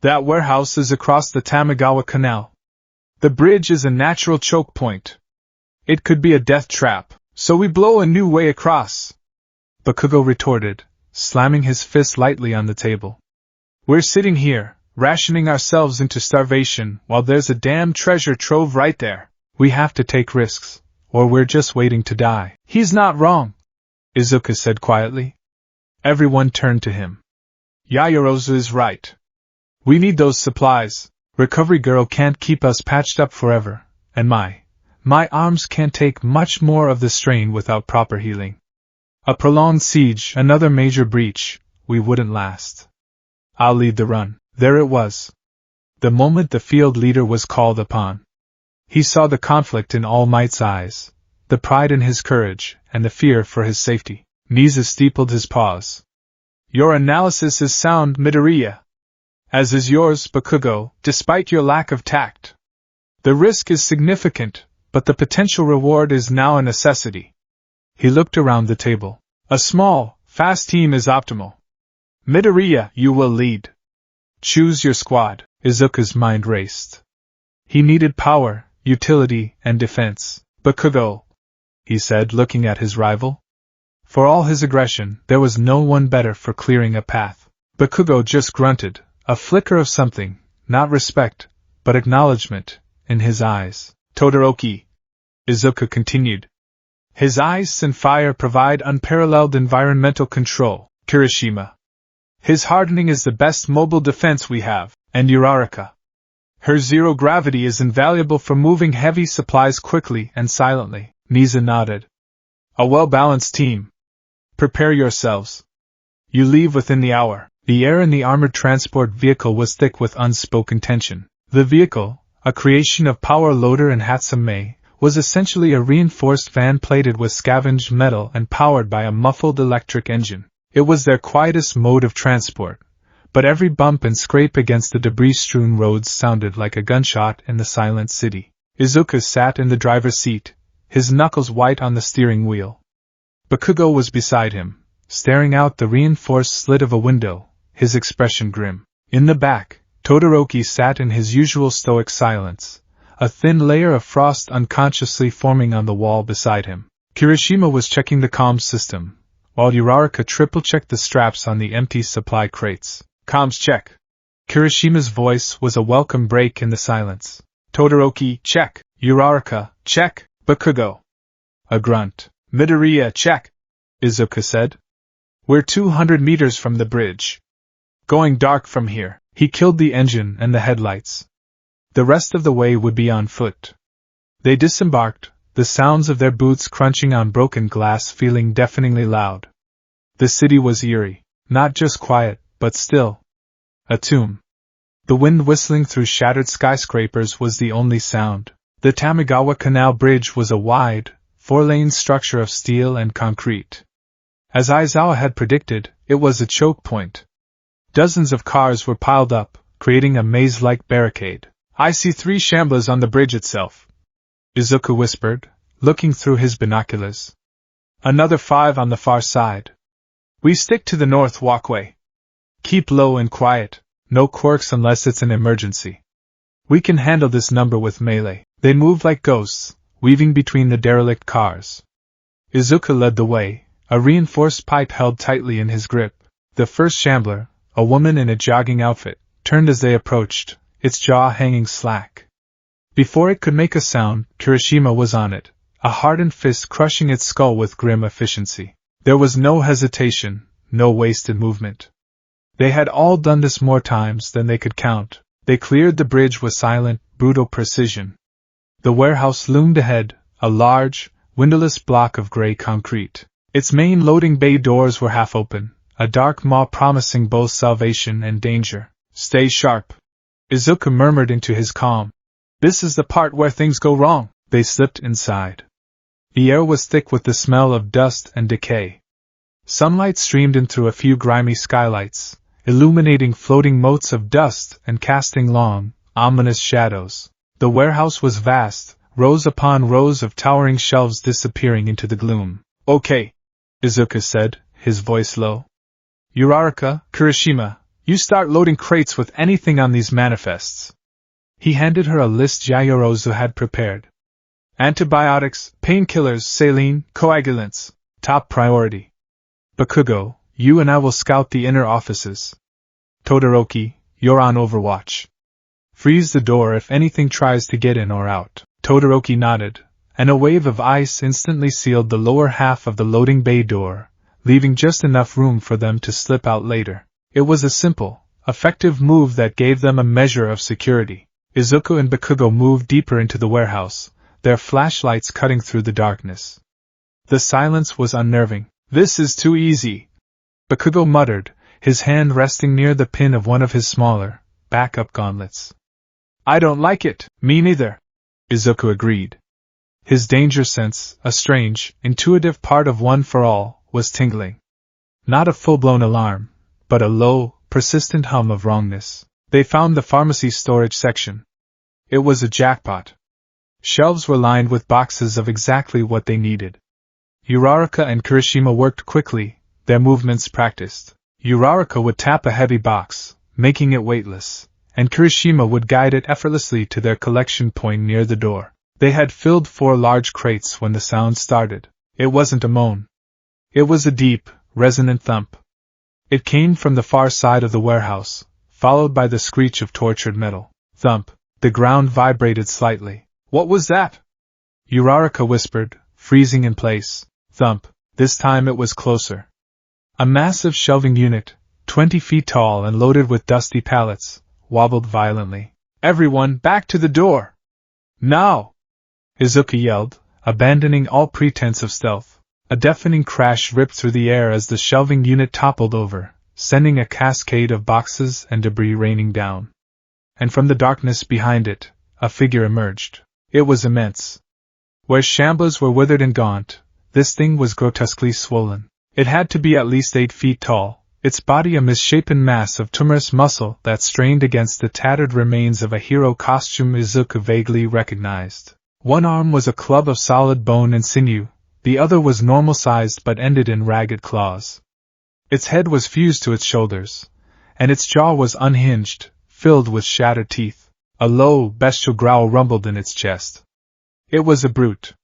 That warehouse is across the Tamagawa Canal. The bridge is a natural choke point. It could be a death trap, so we blow a new way across. Bakugo retorted, slamming his fist lightly on the table. We're sitting here, rationing ourselves into starvation, while there's a damn treasure trove right there. We have to take risks, or we're just waiting to die. He's not wrong, Izuku said quietly. Everyone turned to him. Yayorozu is right. We need those supplies. Recovery Girl can't keep us patched up forever, and my arms can't take much more of the strain without proper healing. A prolonged siege, another major breach, we wouldn't last. I'll lead the run. There it was. The moment the field leader was called upon. He saw the conflict in All Might's eyes, the pride in his courage, and the fear for his safety. Niza steepled his paws. Your analysis is sound, Midoriya. As is yours, Bakugo, despite your lack of tact. The risk is significant, but the potential reward is now a necessity. He looked around the table. A small, fast team is optimal. Midoriya, you will lead. Choose your squad. Izuku's mind raced. He needed power, utility, and defense. Bakugo, he said, looking at his rival. For all his aggression, there was no one better for clearing a path. Bakugo just grunted, a flicker of something, not respect, but acknowledgement, in his eyes. Todoroki, Izuku continued. His ice and fire provide unparalleled environmental control, Kirishima. His hardening is the best mobile defense we have, and Uraraka. Her zero gravity is invaluable for moving heavy supplies quickly and silently. Niza nodded. A well-balanced team. Prepare yourselves. You leave within the hour. The air in the armored transport vehicle was thick with unspoken tension. The vehicle, a creation of Power Loader and Hatsune, was essentially a reinforced van plated with scavenged metal and powered by a muffled electric engine. It was their quietest mode of transport, but every bump and scrape against the debris-strewn roads sounded like a gunshot in the silent city. Izuku sat in the driver's seat, his knuckles white on the steering wheel. Bakugo was beside him, staring out the reinforced slit of a window, his expression grim. In the back, Todoroki sat in his usual stoic silence, a thin layer of frost unconsciously forming on the wall beside him. Kirishima was checking the comms system, while Uraraka triple-checked the straps on the empty supply crates. Comms check. Kirishima's voice was a welcome break in the silence. Todoroki, check. Uraraka, check. Bakugo. A grunt. Midoriya, check. Izuku said. We're 200 meters from the bridge. Going dark from here. He killed the engine and the headlights. The rest of the way would be on foot. They disembarked, the sounds of their boots crunching on broken glass feeling deafeningly loud. The city was eerie, not just quiet, but still. A tomb. The wind whistling through shattered skyscrapers was the only sound. The Tamagawa Canal Bridge was a wide, four-lane structure of steel and concrete. As Aizawa had predicted, it was a choke point. Dozens of cars were piled up, creating a maze-like barricade. I see 3 shamblers on the bridge itself, Izuku whispered, looking through his binoculars. Another 5 on the far side. We stick to the north walkway. Keep low and quiet, no quirks unless it's an emergency. We can handle this number with melee. They moved like ghosts, weaving between the derelict cars. Izuku led the way, a reinforced pipe held tightly in his grip. The first shambler, a woman in a jogging outfit, turned as they approached, its jaw hanging slack. Before it could make a sound, Kirishima was on it, a hardened fist crushing its skull with grim efficiency. There was no hesitation, no wasted movement. They had all done this more times than they could count. They cleared the bridge with silent, brutal precision. The warehouse loomed ahead, a large, windowless block of gray concrete. Its main loading bay doors were half open, a dark maw promising both salvation and danger. Stay sharp, Izuku murmured into his calm. This is the part where things go wrong. They slipped inside. The air was thick with the smell of dust and decay. Sunlight streamed in through a few grimy skylights, illuminating floating motes of dust and casting long, ominous shadows. The warehouse was vast, rows upon rows of towering shelves disappearing into the gloom. Okay, Izuku said, his voice low. Uraraka, Kirishima, you start loading crates with anything on these manifests. He handed her a list Yayorozu had prepared. Antibiotics, painkillers, saline, coagulants, top priority. Bakugo, you and I will scout the inner offices. Todoroki, you're on overwatch. Freeze the door if anything tries to get in or out. Todoroki nodded, and a wave of ice instantly sealed the lower half of the loading bay door, leaving just enough room for them to slip out later. It was a simple, effective move that gave them a measure of security. Izuku and Bakugo moved deeper into the warehouse, their flashlights cutting through the darkness. The silence was unnerving. This is too easy, Bakugo muttered, his hand resting near the pin of one of his smaller, backup gauntlets. I don't like it. Me neither, Izuku agreed. His danger sense, a strange, intuitive part of One for All, was tingling. Not a full-blown alarm, but a low, persistent hum of wrongness. They found the pharmacy storage section. It was a jackpot. Shelves were lined with boxes of exactly what they needed. Uraraka and Kirishima worked quickly, their movements practiced. Uraraka would tap a heavy box, making it weightless, and Kirishima would guide it effortlessly to their collection point near the door. They had filled 4 large crates when the sound started. It wasn't a moan. It was a deep, resonant thump. It came from the far side of the warehouse, followed by the screech of tortured metal. Thump. The ground vibrated slightly. What was that? Uraraka whispered, freezing in place. Thump. This time it was closer. A massive shelving unit, 20 feet tall and loaded with dusty pallets, wobbled violently. Everyone, back to the door! Now! Izuku yelled, abandoning all pretense of stealth. A deafening crash ripped through the air as the shelving unit toppled over, sending a cascade of boxes and debris raining down. And from the darkness behind it, a figure emerged. It was immense. Where shamblers were withered and gaunt, this thing was grotesquely swollen. It had to be at least 8 feet tall, its body a misshapen mass of tumorous muscle that strained against the tattered remains of a hero costume Izuku vaguely recognized. One arm was a club of solid bone and sinew, the other was normal-sized but ended in ragged claws. Its head was fused to its shoulders, and its jaw was unhinged, filled with shattered teeth. A low, bestial growl rumbled in its chest. It was a brute.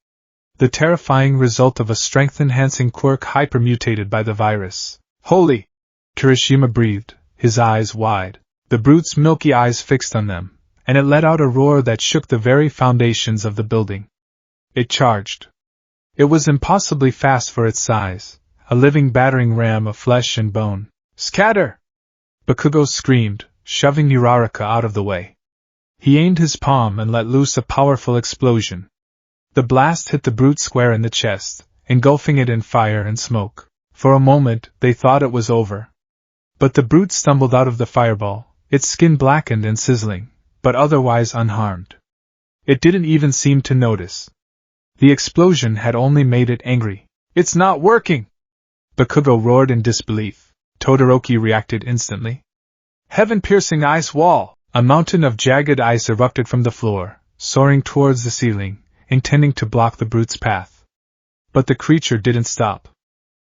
The terrifying result of a strength-enhancing quirk hypermutated by the virus. Holy! Kirishima breathed, his eyes wide. The brute's milky eyes fixed on them, and it let out a roar that shook the very foundations of the building. It charged. It was impossibly fast for its size, a living battering ram of flesh and bone. Scatter! Bakugo screamed, shoving Uraraka out of the way. He aimed his palm and let loose a powerful explosion. The blast hit the brute square in the chest, engulfing it in fire and smoke. For a moment, they thought it was over. But the brute stumbled out of the fireball, its skin blackened and sizzling, but otherwise unharmed. It didn't even seem to notice. The explosion had only made it angry. It's not working! Bakugo roared in disbelief. Todoroki reacted instantly. Heaven-piercing ice wall! A mountain of jagged ice erupted from the floor, soaring towards the ceiling, intending to block the brute's path. But the creature didn't stop.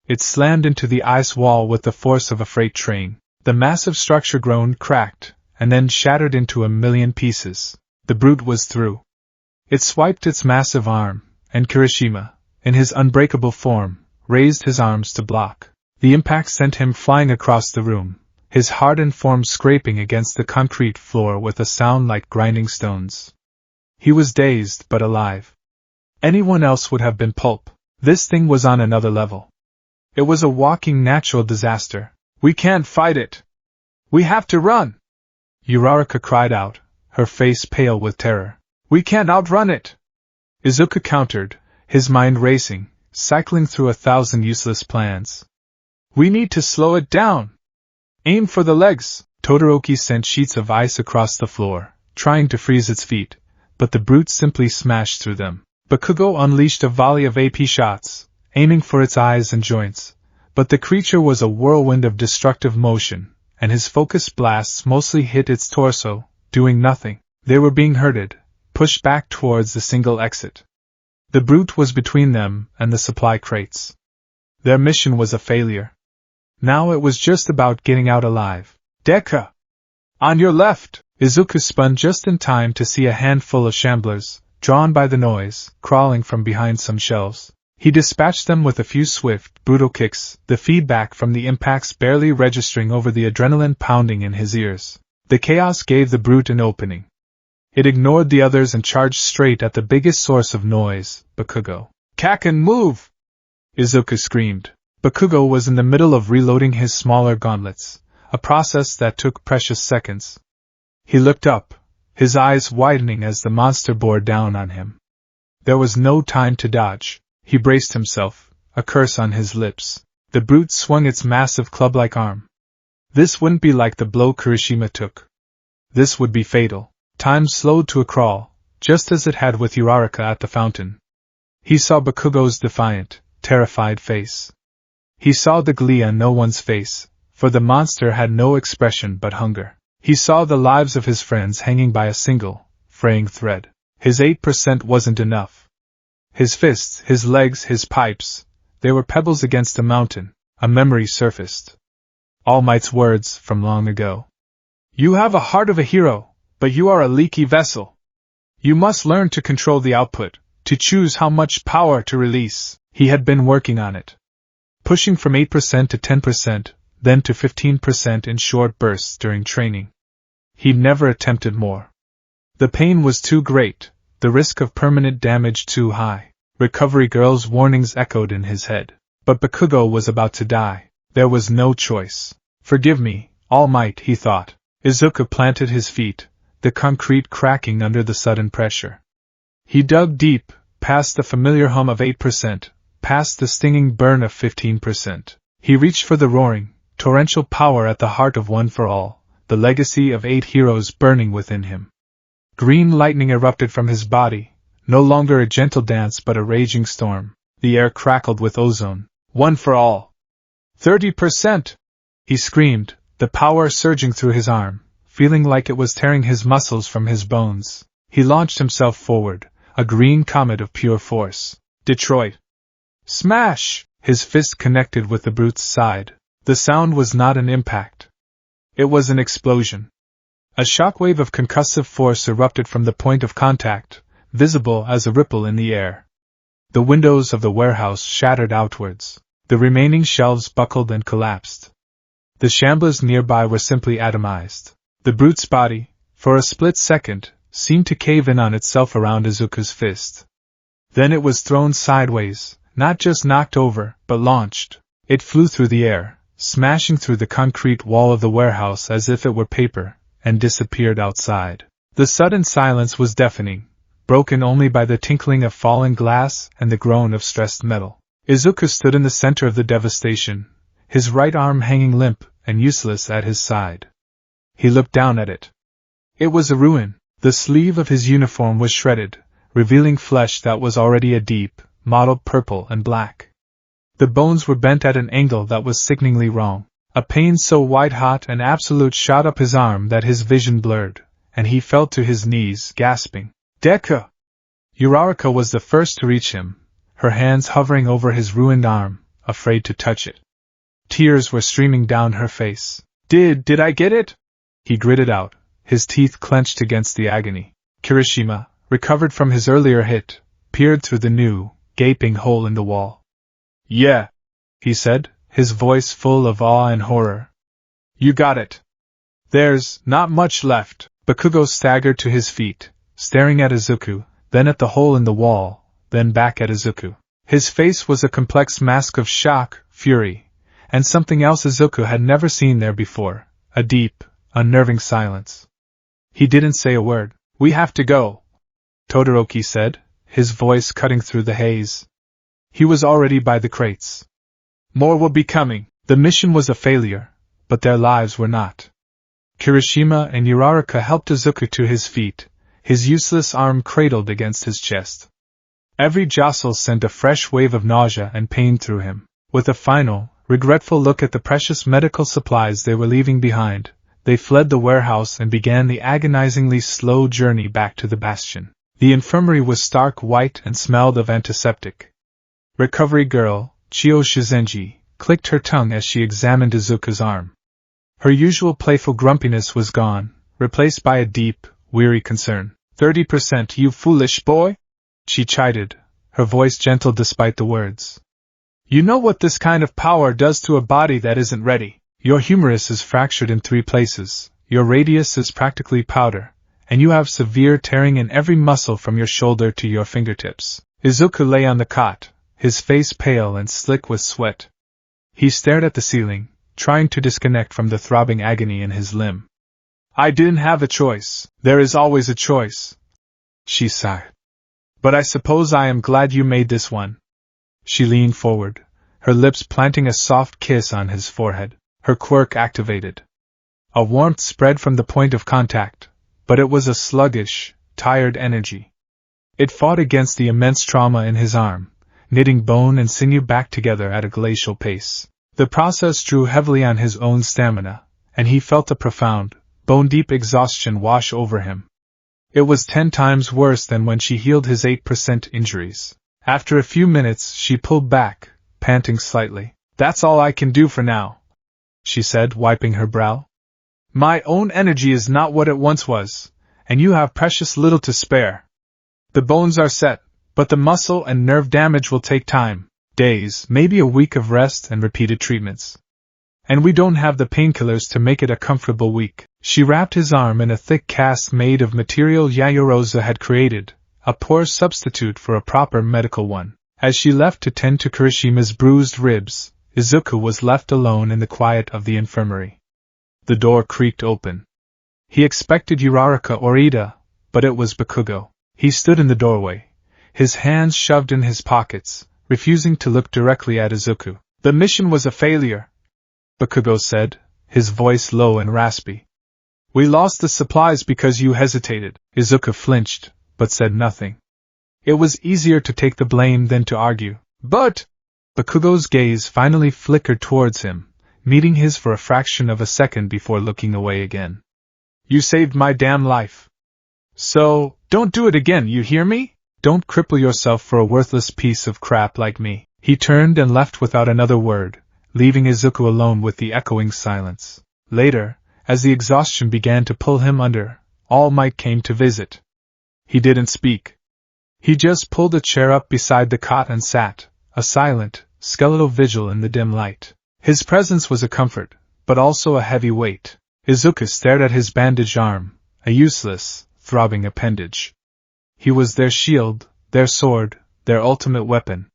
It slammed into the ice wall with the force of a freight train. The massive structure groaned, cracked, and then shattered into a million pieces. The brute was through. It swiped its massive arm, and Kirishima, in his unbreakable form, raised his arms to block. The impact sent him flying across the room, his hardened form scraping against the concrete floor with a sound like grinding stones. He was dazed but alive. Anyone else would have been pulp. This thing was on another level. It was a walking natural disaster. We can't fight it. We have to run! Uraraka cried out, her face pale with terror. We can't outrun it! Izuku countered, his mind racing, cycling through 1,000 useless plans. We need to slow it down! Aim for the legs! Todoroki sent sheets of ice across the floor, trying to freeze its feet, but the brute simply smashed through them. Bakugo unleashed a volley of AP shots, aiming for its eyes and joints, but the creature was a whirlwind of destructive motion, and his focused blasts mostly hit its torso, doing nothing. They were being herded, pushed back towards the single exit. The brute was between them and the supply crates. Their mission was a failure. Now it was just about getting out alive. Deku! On your left! Izuku spun just in time to see a handful of shamblers, drawn by the noise, crawling from behind some shelves. He dispatched them with a few swift, brutal kicks, the feedback from the impacts barely registering over the adrenaline pounding in his ears. The chaos gave the brute an opening. It ignored the others and charged straight at the biggest source of noise, Bakugo. Kaken, move! Izuku screamed. Bakugo was in the middle of reloading his smaller gauntlets, a process that took precious seconds. He looked up, his eyes widening as the monster bore down on him. There was no time to dodge. He braced himself, a curse on his lips. The brute swung its massive club-like arm. This wouldn't be like the blow Kirishima took. This would be fatal. Time slowed to a crawl, just as it had with Uraraka at the fountain. He saw Bakugo's defiant, terrified face. He saw the glee on no one's face, for the monster had no expression but hunger. He saw the lives of his friends hanging by a single, fraying thread. His 8% wasn't enough. His fists, his legs, his pipes, they were pebbles against a mountain. A memory surfaced. All Might's words from long ago. You have a heart of a hero, but you are a leaky vessel. You must learn to control the output, to choose how much power to release. He had been working on it. pushing from 8% to 10%, then to 15% in short bursts during training. He never attempted more. The pain was too great, the risk of permanent damage too high. Recovery Girl's warnings echoed in his head. But Bakugo was about to die. There was no choice. Forgive me, All Might, he thought. Izuku planted his feet, the concrete cracking under the sudden pressure. He dug deep, past the familiar hum of 8%, past the stinging burn of 15%. He reached for the roaring, torrential power at the heart of One for All, the legacy of 8 heroes burning within him. Green lightning erupted from his body, no longer a gentle dance but a raging storm. The air crackled with ozone. One for All. 30%! He screamed, the power surging through his arm, feeling like it was tearing his muscles from his bones. He launched himself forward, a green comet of pure force. Detroit! Smash! His fist connected with the brute's side. The sound was not an impact. It was an explosion. A shockwave of concussive force erupted from the point of contact, visible as a ripple in the air. The windows of the warehouse shattered outwards. The remaining shelves buckled and collapsed. The shamblers nearby were simply atomized. The brute's body, for a split second, seemed to cave in on itself around Izuku's fist. Then it was thrown sideways, not just knocked over, but launched. It flew through the air, smashing through the concrete wall of the warehouse as if it were paper, and disappeared outside. The sudden silence was deafening, broken only by the tinkling of falling glass and the groan of stressed metal. Izuku stood in the center of the devastation, his right arm hanging limp and useless at his side. He looked down at it. It was a ruin. The sleeve of his uniform was shredded, revealing flesh that was already a deep, mottled purple and black. The bones were bent at an angle that was sickeningly wrong. A pain so white-hot and absolute shot up his arm that his vision blurred, and he fell to his knees, gasping. Deku! Uraraka was the first to reach him, her hands hovering over his ruined arm, afraid to touch it. Tears were streaming down her face. Did I get it? He gritted out, his teeth clenched against the agony. Kirishima, recovered from his earlier hit, peered through the new, gaping hole in the wall. Yeah, he said, his voice full of awe and horror. You got it. There's not much left. Bakugo staggered to his feet, staring at Izuku, then at the hole in the wall, then back at Izuku. His face was a complex mask of shock, fury, and something else Izuku had never seen there before, a deep, unnerving silence. He didn't say a word. We have to go, Todoroki said, his voice cutting through the haze. He was already by the crates. More will be coming. The mission was a failure, but their lives were not. Kirishima and Uraraka helped Izuku to his feet, his useless arm cradled against his chest. Every jostle sent a fresh wave of nausea and pain through him. With a final, regretful look at the precious medical supplies they were leaving behind, they fled the warehouse and began the agonizingly slow journey back to the bastion. The infirmary was stark white and smelled of antiseptic. Recovery Girl, Chio Shizenji, clicked her tongue as she examined Izuku's arm. Her usual playful grumpiness was gone, replaced by a deep, weary concern. 30%, you foolish boy? She chided, her voice gentle despite the words. You know what this kind of power does to a body that isn't ready. Your humerus is fractured in 3 places, your radius is practically powder, and you have severe tearing in every muscle from your shoulder to your fingertips. Izuku lay on the cot, his face pale and slick with sweat. He stared at the ceiling, trying to disconnect from the throbbing agony in his limb. I didn't have a choice. There is always a choice. She sighed. But I suppose I am glad you made this one. She leaned forward, her lips planting a soft kiss on his forehead. Her quirk activated. A warmth spread from the point of contact, but it was a sluggish, tired energy. It fought against the immense trauma in his arm, knitting bone and sinew back together at a glacial pace. The process drew heavily on his own stamina, and he felt a profound, bone-deep exhaustion wash over him. It was 10 times worse than when she healed his 8% injuries. After a few minutes, she pulled back, panting slightly. That's all I can do for now, she said, wiping her brow. My own energy is not what it once was, and you have precious little to spare. The bones are set, but the muscle and nerve damage will take time. days, maybe a week of rest and repeated treatments. And we don't have the painkillers to make it a comfortable week. She wrapped his arm in a thick cast made of material Yayorosa had created, a poor substitute for a proper medical one. As she left to tend to Kirishima's bruised ribs, Izuku was left alone in the quiet of the infirmary. The door creaked open. He expected Uraraka or Ida, but it was Bakugo. He stood in the doorway, his hands shoved in his pockets, refusing to look directly at Izuku. The mission was a failure, Bakugo said, his voice low and raspy. We lost the supplies because you hesitated. Izuku flinched, but said nothing. It was easier to take the blame than to argue. But Bakugo's gaze finally flickered towards him, meeting his for a fraction of a second before looking away again. You saved my damn life. So, don't do it again, you hear me? Don't cripple yourself for a worthless piece of crap like me. He turned and left without another word, leaving Izuku alone with the echoing silence. Later, as the exhaustion began to pull him under, All Might came to visit. He didn't speak. He just pulled a chair up beside the cot and sat, a silent, skeletal vigil in the dim light. His presence was a comfort, but also a heavy weight. Izuku stared at his bandaged arm, a useless, throbbing appendage. He was their shield, their sword, their ultimate weapon.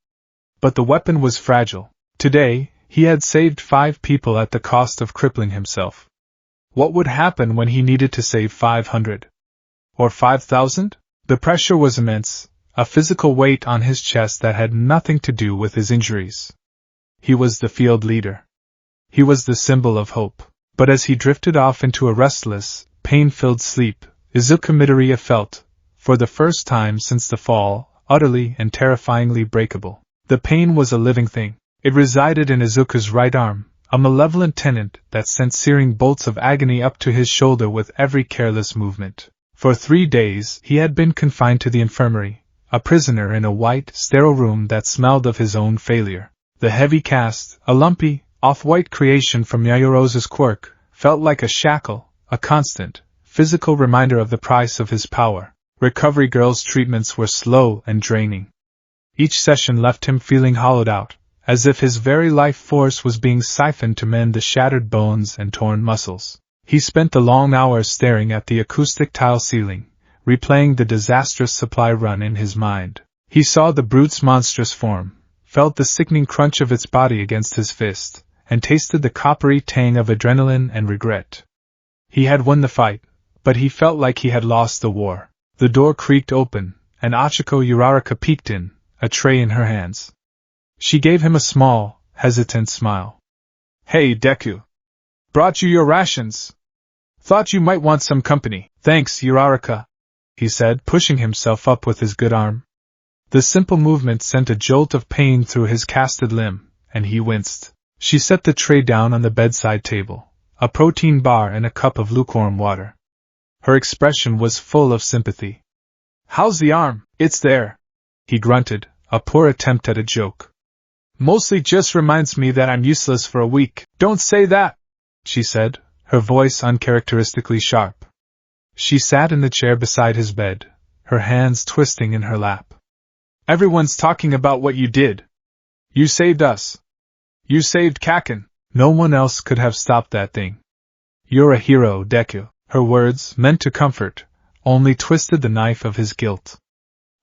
But the weapon was fragile. Today, he had saved 5 people at the cost of crippling himself. What would happen when he needed to save 500? Or 5,000? The pressure was immense, a physical weight on his chest that had nothing to do with his injuries. He was the field leader. He was the symbol of hope. But as he drifted off into a restless, pain-filled sleep, Izuku Midoriya felt, for the first time since the fall, utterly and terrifyingly breakable. The pain was a living thing. It resided in Izuku's right arm, a malevolent tenant that sent searing bolts of agony up to his shoulder with every careless movement. For 3 days he had been confined to the infirmary, a prisoner in a white, sterile room that smelled of his own failure. The heavy cast, a lumpy, off-white creation from Yayorosa's quirk, felt like a shackle, a constant, physical reminder of the price of his power. Recovery Girl's treatments were slow and draining. Each session left him feeling hollowed out, as if his very life force was being siphoned to mend the shattered bones and torn muscles. He spent the long hours staring at the acoustic tile ceiling, replaying the disastrous supply run in his mind. He saw the brute's monstrous form, felt the sickening crunch of its body against his fist, and tasted the coppery tang of adrenaline and regret. He had won the fight, but he felt like he had lost the war. The door creaked open, and Achiko Uraraka peeked in, a tray in her hands. She gave him a small, hesitant smile. Hey, Deku. Brought you your rations. Thought you might want some company. Thanks, Uraraka, he said, pushing himself up with his good arm. The simple movement sent a jolt of pain through his casted limb, and he winced. She set the tray down on the bedside table, a protein bar and a cup of lukewarm water. Her expression was full of sympathy. How's the arm? It's there, he grunted, a poor attempt at a joke. Mostly just reminds me that I'm useless for a week. Don't say that, she said, her voice uncharacteristically sharp. She sat in the chair beside his bed, her hands twisting in her lap. Everyone's talking about what you did. You saved us. You saved Kaken. No one else could have stopped that thing. You're a hero, Deku. Her words, meant to comfort, only twisted the knife of his guilt.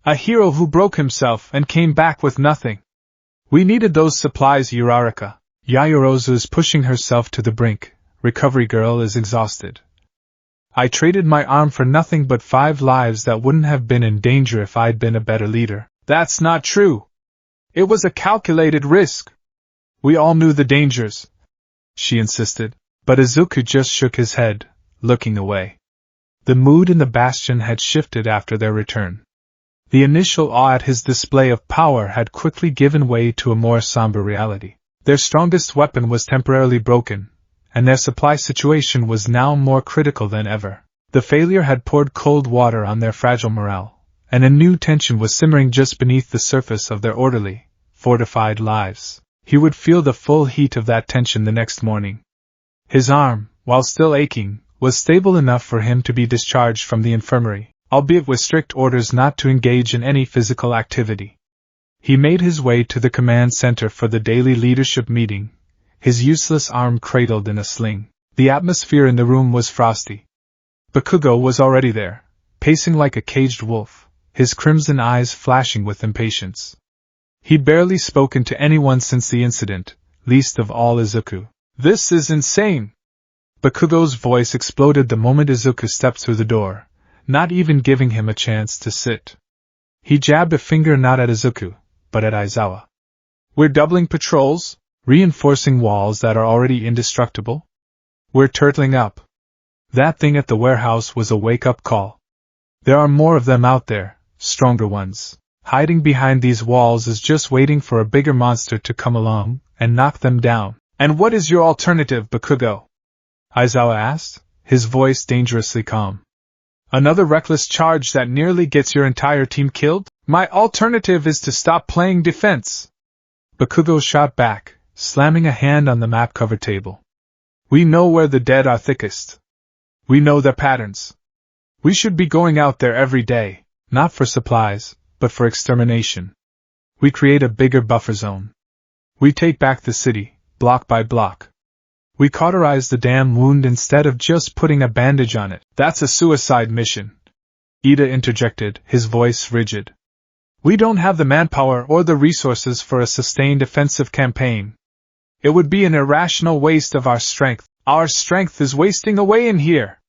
A hero who broke himself and came back with nothing. We needed those supplies, Uraraka. Yayorosa is pushing herself to the brink. Recovery Girl is exhausted. I traded my arm for nothing but 5 lives that wouldn't have been in danger if I'd been a better leader. That's not true. It was a calculated risk. We all knew the dangers, she insisted, but Izuku just shook his head, looking away. The mood in the bastion had shifted after their return. The initial awe at his display of power had quickly given way to a more somber reality. Their strongest weapon was temporarily broken, and their supply situation was now more critical than ever. The failure had poured cold water on their fragile morale, and a new tension was simmering just beneath the surface of their orderly, fortified lives. He would feel the full heat of that tension the next morning. His arm, while still aching, was stable enough for him to be discharged from the infirmary, albeit with strict orders not to engage in any physical activity. He made his way to the command center for the daily leadership meeting, his useless arm cradled in a sling. The atmosphere in the room was frosty. Bakugo was already there, pacing like a caged wolf, his crimson eyes flashing with impatience. He'd barely spoken to anyone since the incident, least of all Izuku. "This is insane!" Bakugo's voice exploded the moment Izuku stepped through the door, not even giving him a chance to sit. He jabbed a finger not at Izuku, but at Aizawa. "We're doubling patrols, reinforcing walls that are already indestructible? We're turtling up." That thing at the warehouse was a wake-up call. There are more of them out there, stronger ones. Hiding behind these walls is just waiting for a bigger monster to come along and knock them down. "And what is your alternative, Bakugo?" Aizawa asked, his voice dangerously calm. "Another reckless charge that nearly gets your entire team killed? My alternative is to stop playing defense." Bakugo shot back, slamming a hand on the map cover table. "We know where the dead are thickest. We know their patterns. We should be going out there every day, not for supplies, but for extermination. We create a bigger buffer zone. We take back the city, block by block. We cauterize the damn wound instead of just putting a bandage on it." "That's a suicide mission," Ida interjected, his voice rigid. "We don't have the manpower or the resources for a sustained offensive campaign. It would be an irrational waste of our strength. Our strength is wasting away in here."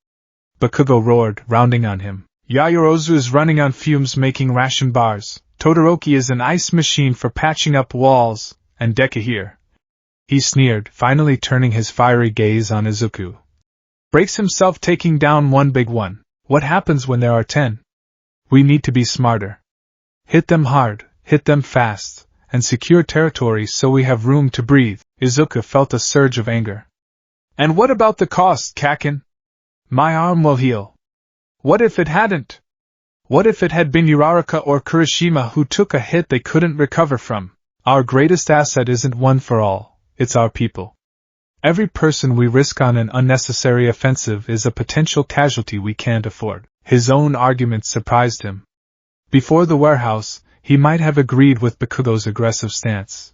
Bakugo roared, rounding on him. "Yaoyorozu is running on fumes making ration bars, Todoroki is an ice machine for patching up walls, and Deku here," he sneered, finally turning his fiery gaze on Izuku, "breaks himself taking down one big one. What happens when there are 10? We need to be smarter. Hit them hard, hit them fast, and secure territory so we have room to breathe." Izuku felt a surge of anger. "And what about the cost, Kaken? My arm will heal. What if it hadn't? What if it had been Uraraka or Kurishima who took a hit they couldn't recover from? Our greatest asset isn't one for all, it's our people. Every person we risk on an unnecessary offensive is a potential casualty we can't afford." His own argument surprised him. Before the warehouse, he might have agreed with Bakugo's aggressive stance.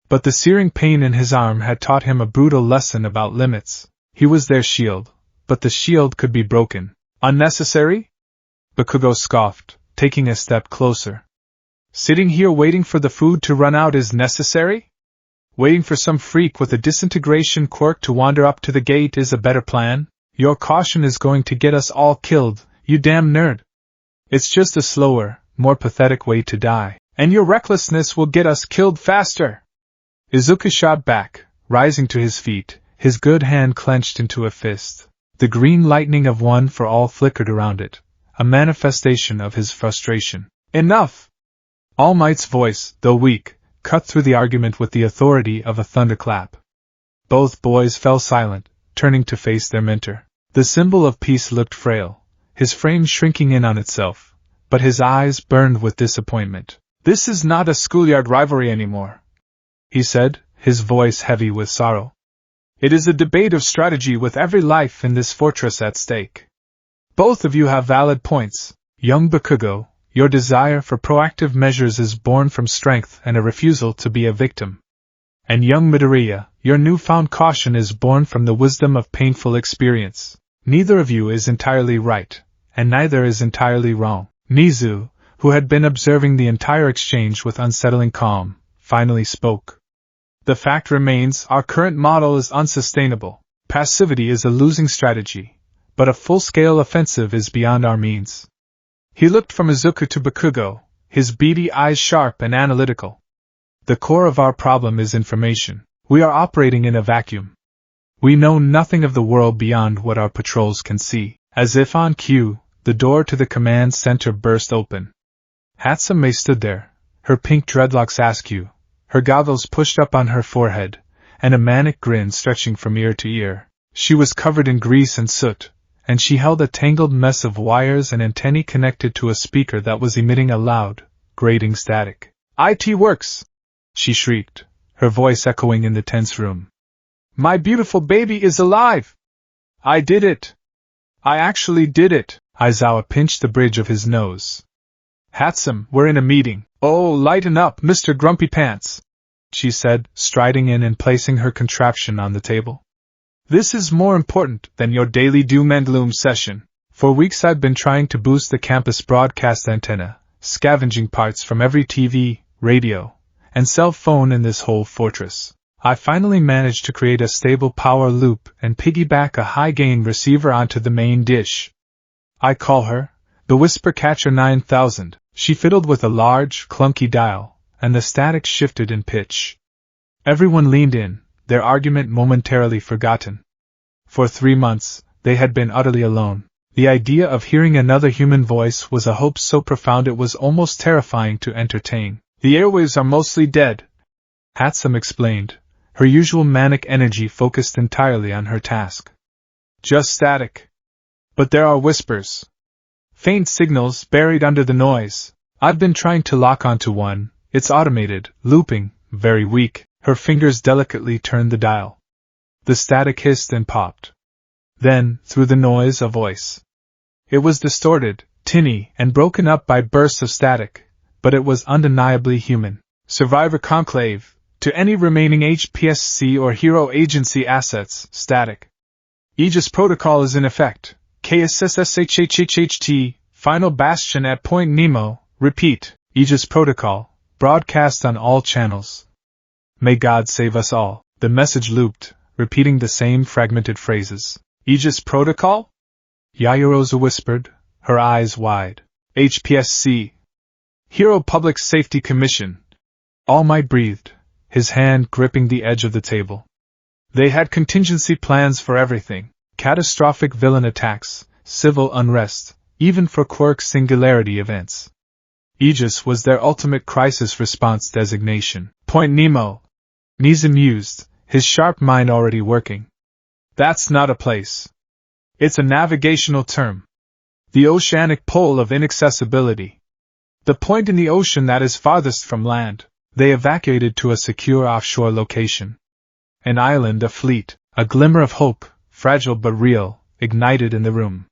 But the searing pain in his arm had taught him a brutal lesson about limits. He was their shield, but the shield could be broken. "Unnecessary?" Bakugo scoffed, taking a step closer. "Sitting here waiting for the food to run out is necessary? Waiting for some freak with a disintegration quirk to wander up to the gate is a better plan? Your caution is going to get us all killed, you damn nerd. It's just a slower, more pathetic way to die, and your recklessness will get us killed faster." Izuku shot back, rising to his feet, his good hand clenched into a fist. The green lightning of One for All flickered around it, a manifestation of his frustration. "Enough!" All Might's voice, though weak, cut through the argument with the authority of a thunderclap. Both boys fell silent, turning to face their mentor. The symbol of peace looked frail, his frame shrinking in on itself, but his eyes burned with disappointment. "This is not a schoolyard rivalry anymore," he said, his voice heavy with sorrow. "It is a debate of strategy with every life in this fortress at stake. Both of you have valid points. Young Bakugo, your desire for proactive measures is born from strength and a refusal to be a victim. And young Midoriya, your newfound caution is born from the wisdom of painful experience. Neither of you is entirely right, and neither is entirely wrong." Nizu, who had been observing the entire exchange with unsettling calm, finally spoke. "The fact remains, our current model is unsustainable. Passivity is a losing strategy, but a full-scale offensive is beyond our means." He looked from Izuku to Bakugo, his beady eyes sharp and analytical. "The core of our problem is information. We are operating in a vacuum. We know nothing of the world beyond what our patrols can see." As if on cue, the door to the command center burst open. Hatsume stood there, her pink dreadlocks askew, her goggles pushed up on her forehead, and a manic grin stretching from ear to ear. She was covered in grease and soot, and she held a tangled mess of wires and antennae connected to a speaker that was emitting a loud, grating static. "It works!" she shrieked, her voice echoing in the tense room. "My beautiful baby is alive! I did it! I actually did it!" Aizawa pinched the bridge of his nose. "Hatsume, we're in a meeting," "Oh, lighten up, Mr. Grumpy Pants," she said, striding in and placing her contraption on the table. "This is more important than your daily doom and gloom session. For weeks I've been trying to boost the campus broadcast antenna, scavenging parts from every TV, radio, and cell phone in this whole fortress. I finally managed to create a stable power loop and piggyback a high-gain receiver onto the main dish. I call her the Whisper Catcher 9000. She fiddled with a large, clunky dial, and the static shifted in pitch. Everyone leaned in, their argument momentarily forgotten. For 3 months, they had been utterly alone. The idea of hearing another human voice was a hope so profound it was almost terrifying to entertain. "The airwaves are mostly dead," Hatsum explained, her usual manic energy focused entirely on her task. "Just static. But there are whispers. Faint signals buried under the noise. I've been trying to lock onto one. It's automated, looping, very weak." Her fingers delicately turned the dial. The static hissed and popped. Then, through the noise, a voice. It was distorted, tinny, and broken up by bursts of static, but it was undeniably human. "Survivor Conclave, to any remaining HPSC or Hero Agency assets, static. Aegis Protocol is in effect. KSSSHHHHT, final bastion at Point Nemo, repeat, Aegis Protocol, broadcast on all channels. May God save us all." The message looped, repeating the same fragmented phrases. "Aegis Protocol?" Yayarosa whispered, her eyes wide. "HPSC. Hero Public Safety Commission." All Might breathed, his hand gripping the edge of the table. They had contingency plans for everything. Catastrophic villain attacks, civil unrest, even for quirk singularity events. Aegis was their ultimate crisis response designation. Point Nemo. Nizam mused, his sharp mind already working. "That's not a place. It's a navigational term. The oceanic pole of inaccessibility. The point in the ocean that is farthest from land." They evacuated to a secure offshore location. An island, a fleet, a glimmer of hope, fragile but real, ignited in the room.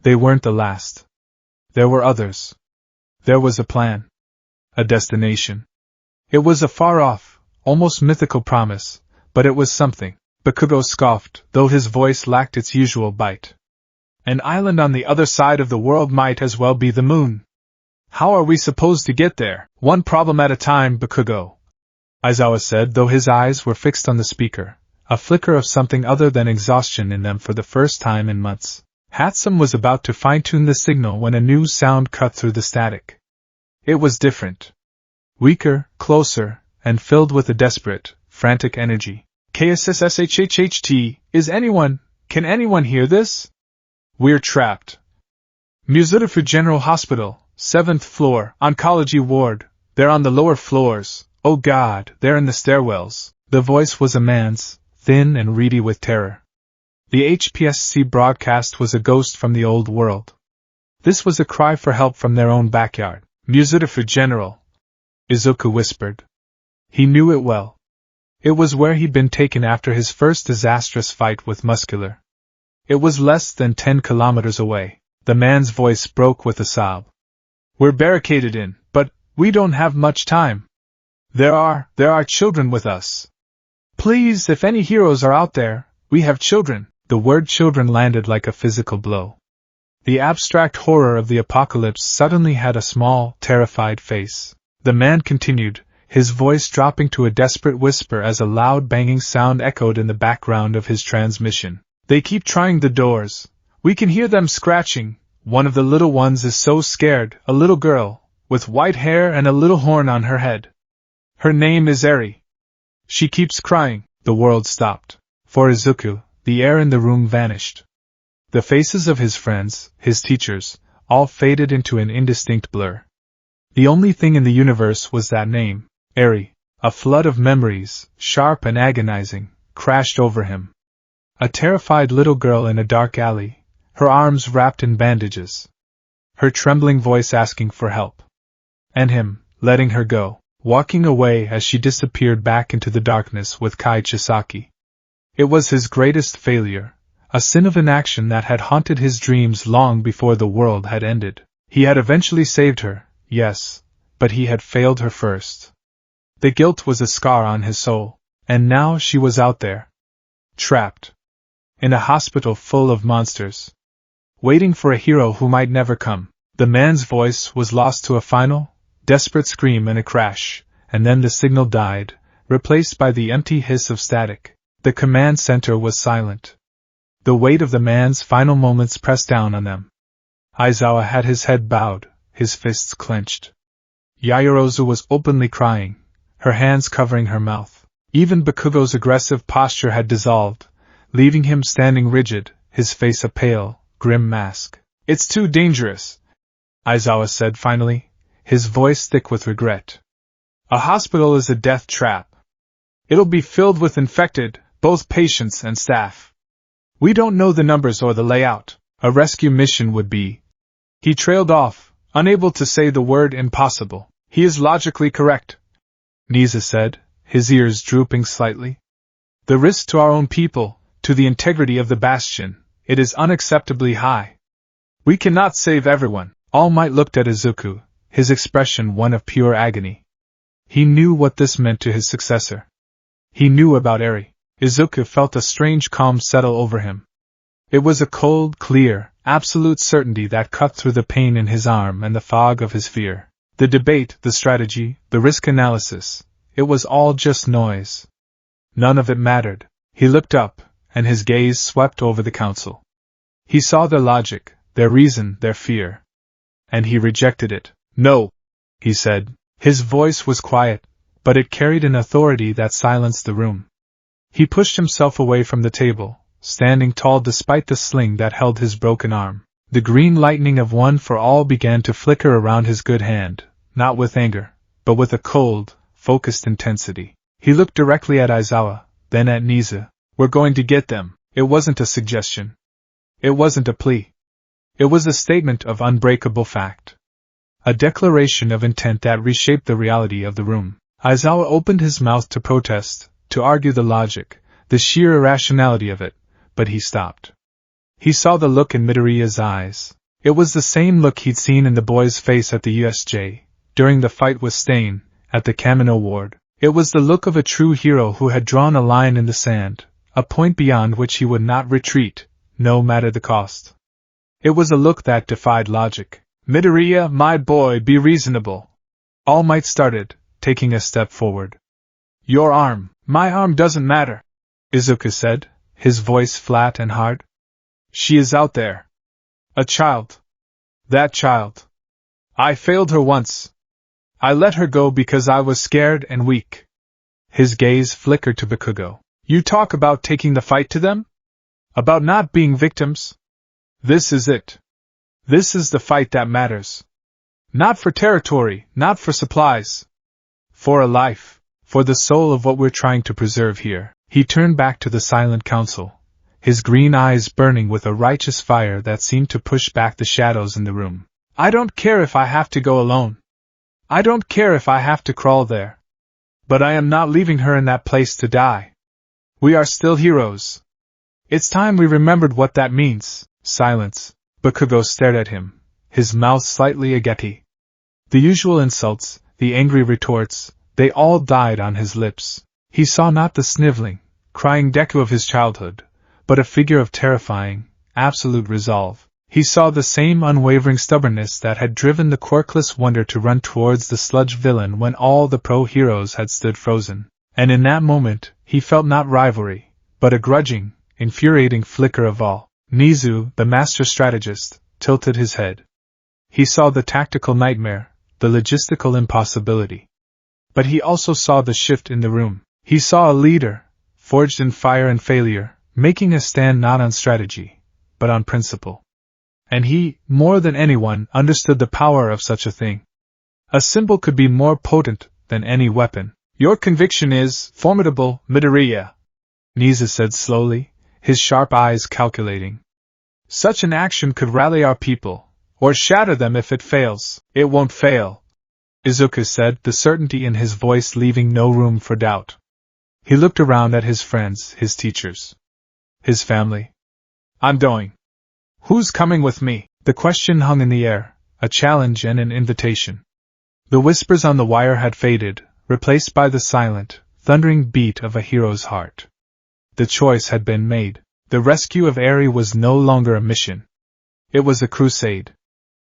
They weren't the last. There were others. There was a plan. A destination. It was a far-off, almost mythical promise, but it was something. Bakugo scoffed, though his voice lacked its usual bite. "An island on the other side of the world might as well be the moon. How are we supposed to get there?" "One problem at a time, Bakugo," Aizawa said, though his eyes were fixed on the speaker, a flicker of something other than exhaustion in them for the first time in months. Hatsum was about to fine-tune the signal when a new sound cut through the static. It was different. Weaker, closer, and filled with a desperate, frantic energy. "KSSSHHHT, can anyone hear this? We're trapped. Musudafu General Hospital, 7th floor, oncology ward. They're on the lower floors. Oh God, they're in the stairwells." The voice was a man's, thin and reedy with terror. The HPSC broadcast was a ghost from the old world. This was a cry for help from their own backyard. "Musudafu General," Izuku whispered. He knew it well. It was where he'd been taken after his first disastrous fight with Muscular. It was less than 10 kilometers away. The man's voice broke with a sob. "We're barricaded in, but we don't have much time. There are children with us. Please, if any heroes are out there, we have children." The word children landed like a physical blow. The abstract horror of the apocalypse suddenly had a small, terrified face. The man continued, his voice dropping to a desperate whisper as a loud banging sound echoed in the background of his transmission. "They keep trying the doors. We can hear them scratching. One of the little ones is so scared, a little girl, with white hair and a little horn on her head. Her name is Eri. She keeps crying." The world stopped. For Izuku, the air in the room vanished. The faces of his friends, his teachers, all faded into an indistinct blur. The only thing in the universe was that name, Eri. A flood of memories, sharp and agonizing, crashed over him. A terrified little girl in a dark alley, her arms wrapped in bandages. Her trembling voice asking for help. And him, letting her go, walking away as she disappeared back into the darkness with Kai Chisaki. It was his greatest failure, a sin of inaction that had haunted his dreams long before the world had ended. He had eventually saved her, yes, but he had failed her first. The guilt was a scar on his soul, and now she was out there. Trapped. In a hospital full of monsters. Waiting for a hero who might never come. The man's voice was lost to a final, desperate scream and a crash, and then the signal died, replaced by the empty hiss of static. The command center was silent. The weight of the man's final moments pressed down on them. Aizawa had his head bowed, his fists clenched. Yaoyorozu was openly crying, her hands covering her mouth. Even Bakugo's aggressive posture had dissolved, leaving him standing rigid, his face a pale, grim mask. "It's too dangerous," Aizawa said finally, his voice thick with regret. "A hospital is a death trap. It'll be filled with infected, both patients and staff. We don't know the numbers or the layout. A rescue mission would be..." He trailed off, unable to say the word impossible. "He is logically correct," Niza said, his ears drooping slightly. "The risk to our own people, to the integrity of the bastion, it is unacceptably high. We cannot save everyone." All Might looked at Izuku, his expression one of pure agony. He knew what this meant to his successor. He knew about Eri. Izuku felt a strange calm settle over him. It was a cold, clear, absolute certainty that cut through the pain in his arm and the fog of his fear. The debate, the strategy, the risk analysis, it was all just noise. None of it mattered. He looked up, and his gaze swept over the council. He saw their logic, their reason, their fear. And he rejected it. "No," he said. His voice was quiet, but it carried an authority that silenced the room. He pushed himself away from the table, standing tall despite the sling that held his broken arm. The green lightning of One for All began to flicker around his good hand, not with anger, but with a cold, focused intensity. He looked directly at Aizawa, then at Niza. "We're going to get them." It wasn't a suggestion. It wasn't a plea. It was a statement of unbreakable fact. A declaration of intent that reshaped the reality of the room. Aizawa opened his mouth to protest, to argue the logic, the sheer irrationality of it, but he stopped. He saw the look in Midoriya's eyes. It was the same look he'd seen in the boy's face at the USJ, during the fight with Stain, at the Kamino ward. It was the look of a true hero who had drawn a line in the sand, a point beyond which he would not retreat, no matter the cost. It was a look that defied logic. "Midoriya, my boy, be reasonable." All Might started, taking a step forward. "Your arm." "My arm doesn't matter," Izuku said, his voice flat and hard. "She is out there. A child. That child. I failed her once. I let her go because I was scared and weak." His gaze flickered to Bakugo. "You talk about taking the fight to them? About not being victims? This is it. This is the fight that matters. Not for territory, not for supplies. For a life, for the soul of what we're trying to preserve here." He turned back to the silent council, his green eyes burning with a righteous fire that seemed to push back the shadows in the room. "I don't care if I have to go alone. I don't care if I have to crawl there. But I am not leaving her in that place to die. We are still heroes. It's time we remembered what that means." Silence. Bakugo stared at him, his mouth slightly agape. The usual insults, the angry retorts, they all died on his lips. He saw not the sniveling, crying Deku of his childhood, but a figure of terrifying, absolute resolve. He saw the same unwavering stubbornness that had driven the quirkless Wonder to run towards the sludge villain when all the pro-heroes had stood frozen. And in that moment, he felt not rivalry, but a grudging, infuriating flicker of awe. Nizu, the master strategist, tilted his head. He saw the tactical nightmare, the logistical impossibility. But he also saw the shift in the room. He saw a leader, forged in fire and failure, making a stand not on strategy, but on principle. And he, more than anyone, understood the power of such a thing. A symbol could be more potent than any weapon. "Your conviction is formidable, Midoriya," Niza said slowly, his sharp eyes calculating. "Such an action could rally our people, or shatter them if it fails." "It won't fail," Izuku said, the certainty in his voice leaving no room for doubt. He looked around at his friends, his teachers, his family. "I'm going. Who's coming with me?" The question hung in the air, a challenge and an invitation. The whispers on the wire had faded, replaced by the silent, thundering beat of a hero's heart. The choice had been made. The rescue of Eri was no longer a mission. It was a crusade.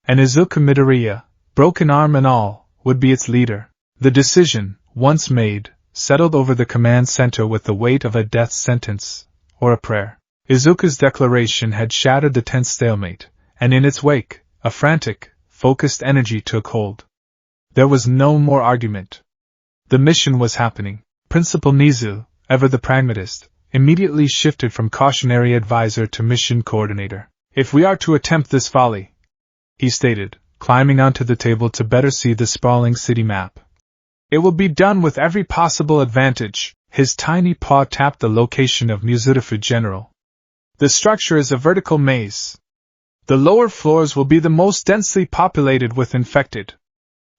And Izuku Midoriya, broken arm and all, would be its leader. The decision, once made, settled over the command center with the weight of a death sentence, or a prayer. Izuku's declaration had shattered the tense stalemate, and in its wake, a frantic, focused energy took hold. There was no more argument. The mission was happening. Principal Nizu, ever the pragmatist, immediately shifted from cautionary advisor to mission coordinator. If we are to attempt this volley, he stated, climbing onto the table to better see the sprawling city map, it will be done with every possible advantage. His tiny paw tapped the location of Muzurifu General. The structure is a vertical maze. The lower floors will be the most densely populated with infected.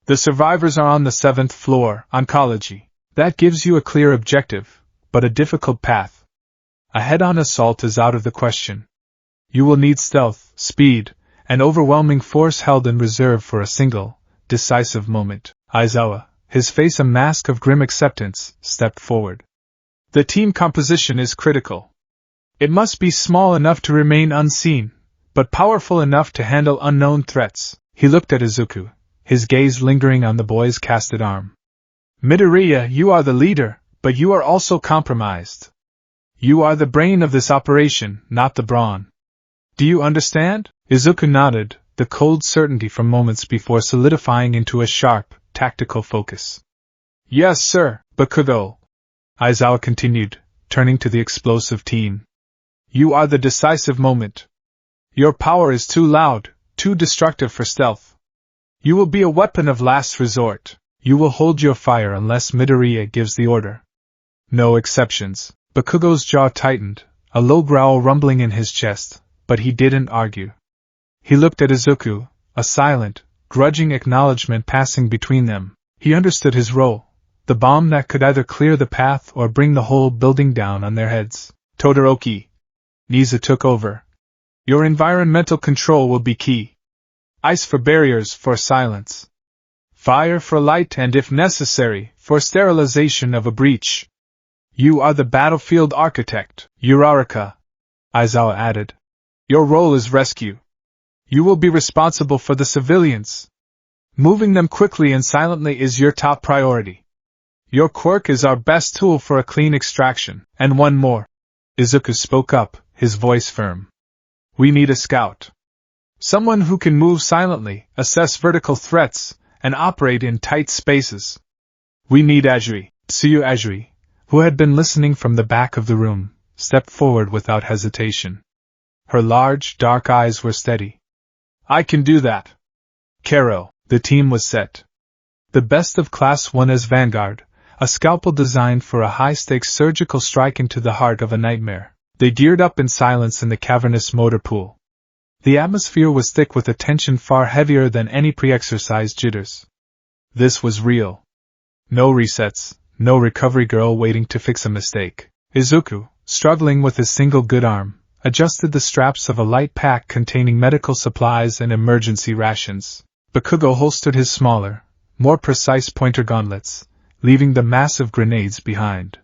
The survivors are on the 7th floor, oncology. That gives you a clear objective, but a difficult path. A head-on assault is out of the question. You will need stealth, speed, and overwhelming force held in reserve for a single, decisive moment. Aizawa, his face a mask of grim acceptance, stepped forward. The team composition is critical. It must be small enough to remain unseen, but powerful enough to handle unknown threats. He looked at Izuku, his gaze lingering on the boy's casted arm. Midoriya, you are the leader, but you are also compromised. You are the brain of this operation, not the brawn. Do you understand? Izuku nodded, the cold certainty from moments before solidifying into a sharp, tactical focus. Yes, sir, Bakugo, Aizawa continued, turning to the explosive teen. You are the decisive moment. Your power is too loud, too destructive for stealth. You will be a weapon of last resort. You will hold your fire unless Midoriya gives the order. No exceptions. Bakugo's jaw tightened, a low growl rumbling in his chest, but he didn't argue. He looked at Izuku, a silent, grudging acknowledgement passing between them. He understood his role, the bomb that could either clear the path or bring the whole building down on their heads. Todoroki, Nizu took over. Your environmental control will be key. Ice for barriers, for silence. Fire for light and, if necessary, for sterilization of a breach. You are the battlefield architect, Uraraka, Aizawa added. Your role is rescue. You will be responsible for the civilians. Moving them quickly and silently is your top priority. Your quirk is our best tool for a clean extraction. And one more. Izuku spoke up, his voice firm. We need a scout. Someone who can move silently, assess vertical threats, and operate in tight spaces. We need Ajiri. Tsuyu Ajiri, who had been listening from the back of the room, stepped forward without hesitation. Her large, dark eyes were steady. I can do that. Kero, the team was set. The best of Class 1 as Vanguard, a scalpel designed for a high-stakes surgical strike into the heart of a nightmare. They geared up in silence in the cavernous motor pool. The atmosphere was thick with a tension far heavier than any pre-exercise jitters. This was real. No resets, no recovery girl waiting to fix a mistake. Izuku, struggling with his single good arm, adjusted the straps of a light pack containing medical supplies and emergency rations. Bakugo holstered his smaller, more precise pointer gauntlets, leaving the massive grenades behind.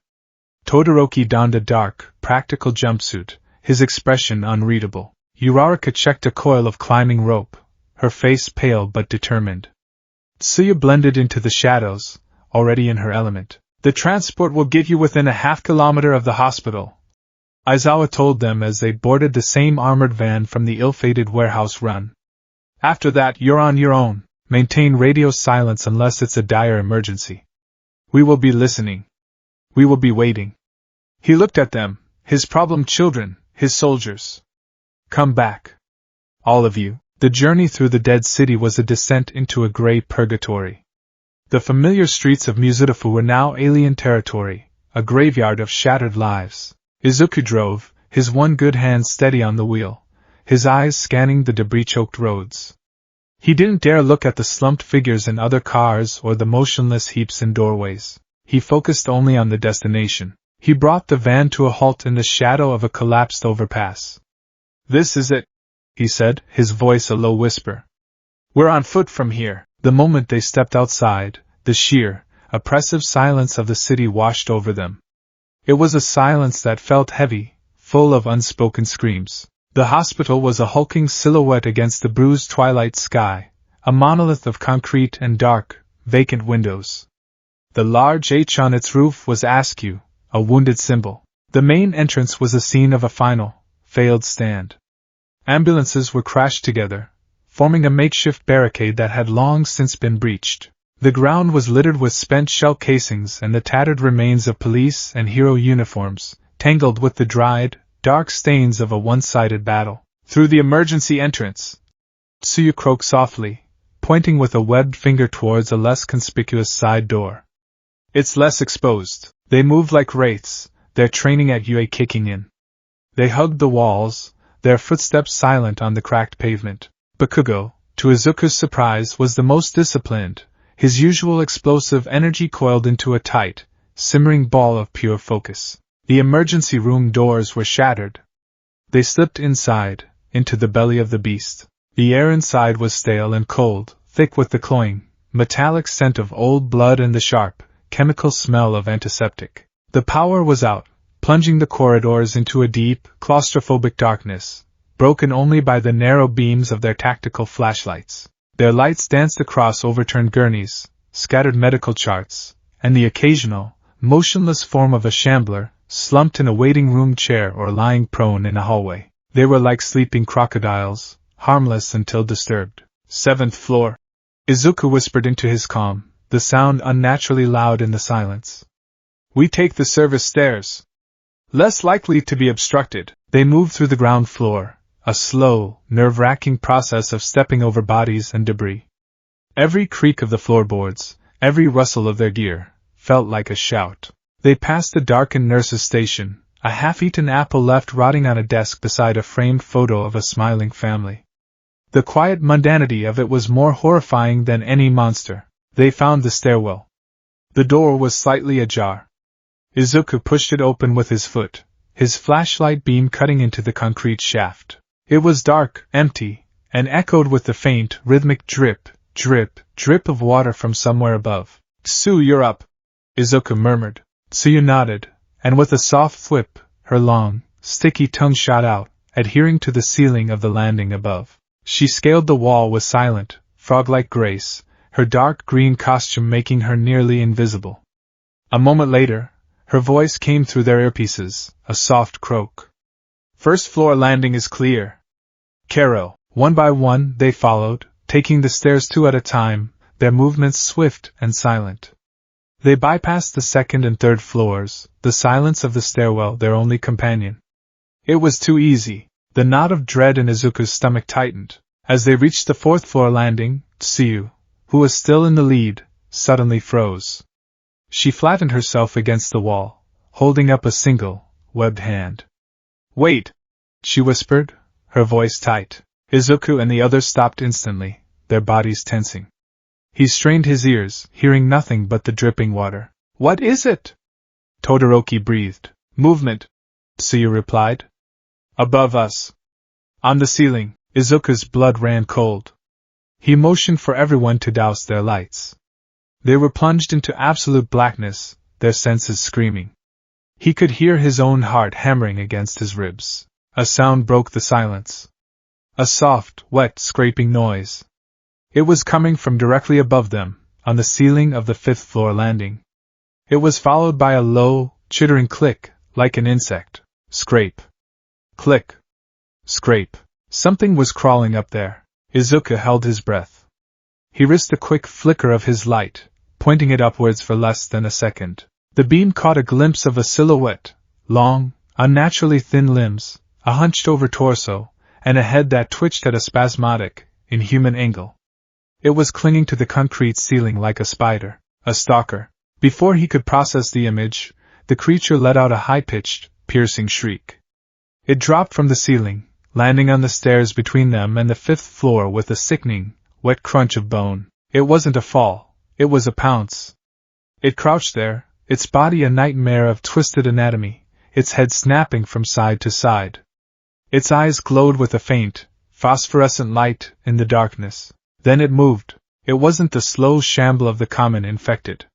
Todoroki donned a dark, practical jumpsuit, his expression unreadable. Uraraka checked a coil of climbing rope, her face pale but determined. Tsuyu blended into the shadows, already in her element. The transport will get you within a half-kilometer of the hospital, Aizawa told them as they boarded the same armored van from the ill-fated warehouse run. After that, you're on your own. Maintain radio silence unless it's a dire emergency. We will be listening. We will be waiting. He looked at them, his problem children, his soldiers. Come back. All of you. The journey through the dead city was a descent into a gray purgatory. The familiar streets of Muzurifu were now alien territory, a graveyard of shattered lives. Izuku drove, his one good hand steady on the wheel, his eyes scanning the debris-choked roads. He didn't dare look at the slumped figures in other cars or the motionless heaps in doorways. He focused only on the destination. He brought the van to a halt in the shadow of a collapsed overpass. This is it, he said, his voice a low whisper. We're on foot from here. The moment they stepped outside, the sheer, oppressive silence of the city washed over them. It was a silence that felt heavy, full of unspoken screams. The hospital was a hulking silhouette against the bruised twilight sky, a monolith of concrete and dark, vacant windows. The large H on its roof was askew, a wounded symbol. The main entrance was a scene of a final, failed stand. Ambulances were crashed together, forming a makeshift barricade that had long since been breached. The ground was littered with spent shell casings and the tattered remains of police and hero uniforms, tangled with the dried, dark stains of a one-sided battle. Through the emergency entrance, Tsuyu croaked softly, pointing with a webbed finger towards a less conspicuous side door. It's less exposed. They moved like wraiths, their training at UA kicking in. They hugged the walls, their footsteps silent on the cracked pavement. Bakugo, to Izuku's surprise, was the most disciplined, his usual explosive energy coiled into a tight, simmering ball of pure focus. The emergency room doors were shattered. They slipped inside, into the belly of the beast. The air inside was stale and cold, thick with the cloying, metallic scent of old blood and the sharp, chemical smell of antiseptic. The power was out, plunging the corridors into a deep, claustrophobic darkness, broken only by the narrow beams of their tactical flashlights. Their lights danced across overturned gurneys, scattered medical charts, and the occasional, motionless form of a shambler, slumped in a waiting room chair or lying prone in a hallway. They were like sleeping crocodiles, harmless until disturbed. 7th floor. Izuku whispered into his calm, the sound unnaturally loud in the silence. We take the service stairs. Less likely to be obstructed. They moved through the ground floor, a slow, nerve-wracking process of stepping over bodies and debris. Every creak of the floorboards, every rustle of their gear, felt like a shout. They passed the darkened nurse's station, a half-eaten apple left rotting on a desk beside a framed photo of a smiling family. The quiet mundanity of it was more horrifying than any monster. They found the stairwell. The door was slightly ajar. Izuku pushed it open with his foot, his flashlight beam cutting into the concrete shaft. It was dark, empty, and echoed with the faint, rhythmic drip, drip, drip of water from somewhere above. "Tsu, you're up," Izuku murmured. Tsuyu nodded, and with a soft thwip, her long, sticky tongue shot out, adhering to the ceiling of the landing above. She scaled the wall with silent, frog-like grace, her dark green costume making her nearly invisible. A moment later, her voice came through their earpieces, a soft croak. "First floor landing is clear." Kero. One by one, they followed, taking the stairs 2 at a time, their movements swift and silent. They bypassed the 2nd and 3rd floors, the silence of the stairwell their only companion. It was too easy. The knot of dread in Izuku's stomach tightened. As they reached the 4th floor landing, Tsuyu, who was still in the lead, suddenly froze. She flattened herself against the wall, holding up a single, webbed hand. "Wait!" she whispered, her voice tight. Izuku and the others stopped instantly, their bodies tensing. He strained his ears, hearing nothing but the dripping water. "What is it?" Todoroki breathed. "Movement," Tsuyu replied. "Above us." On the ceiling, Izuku's blood ran cold. He motioned for everyone to douse their lights. They were plunged into absolute blackness, their senses screaming. He could hear his own heart hammering against his ribs. A sound broke the silence. A soft, wet, scraping noise. It was coming from directly above them, on the ceiling of the 5th floor landing. It was followed by a low, chittering click, like an insect. Scrape. Click. Scrape. Something was crawling up there. Izuku held his breath. He risked a quick flicker of his light, pointing it upwards for less than a second. The beam caught a glimpse of a silhouette, long, unnaturally thin limbs, a hunched-over torso, and a head that twitched at a spasmodic, inhuman angle. It was clinging to the concrete ceiling like a spider, a stalker. Before he could process the image, the creature let out a high-pitched, piercing shriek. It dropped from the ceiling, landing on the stairs between them and the 5th floor with a sickening, wet crunch of bone. It wasn't a fall, it was a pounce. It crouched there, its body a nightmare of twisted anatomy, its head snapping from side to side. Its eyes glowed with a faint, phosphorescent light in the darkness. Then it moved. It wasn't the slow shamble of the common infected.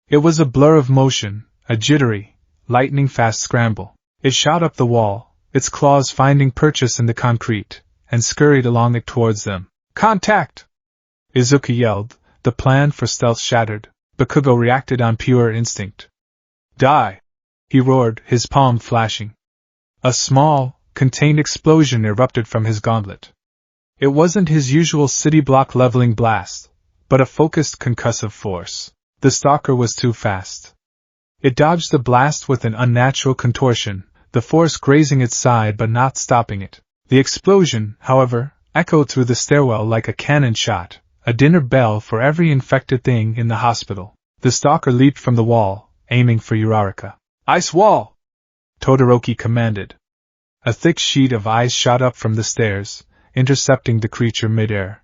It was a blur of motion, a jittery, lightning-fast scramble. It shot up the wall, its claws finding purchase in the concrete, and scurried along it towards them. Contact! Izuku yelled, the plan for stealth shattered. Bakugo reacted on pure instinct. Die! He roared, his palm flashing. A small, contained explosion erupted from his gauntlet. It wasn't his usual city block leveling blast, but a focused concussive force. The stalker was too fast. It dodged the blast with an unnatural contortion, the force grazing its side but not stopping it. The explosion, however, echoed through the stairwell like a cannon shot, a dinner bell for every infected thing in the hospital. The stalker leaped from the wall, aiming for Uraraka. Ice wall! Todoroki commanded. A thick sheet of ice shot up from the stairs, intercepting the creature midair.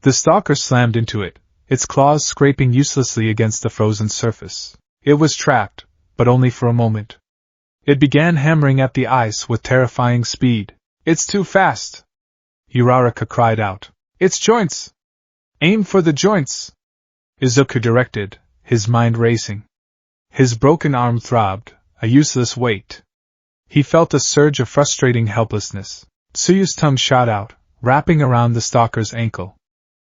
The stalker slammed into it, its claws scraping uselessly against the frozen surface. It was trapped, but only for a moment. It began hammering at the ice with terrifying speed. It's too fast! Uraraka cried out. Its joints! Aim for the joints! Izuku directed, his mind racing. His broken arm throbbed, a useless weight. He felt a surge of frustrating helplessness. Tsuyu's tongue shot out, wrapping around the stalker's ankle.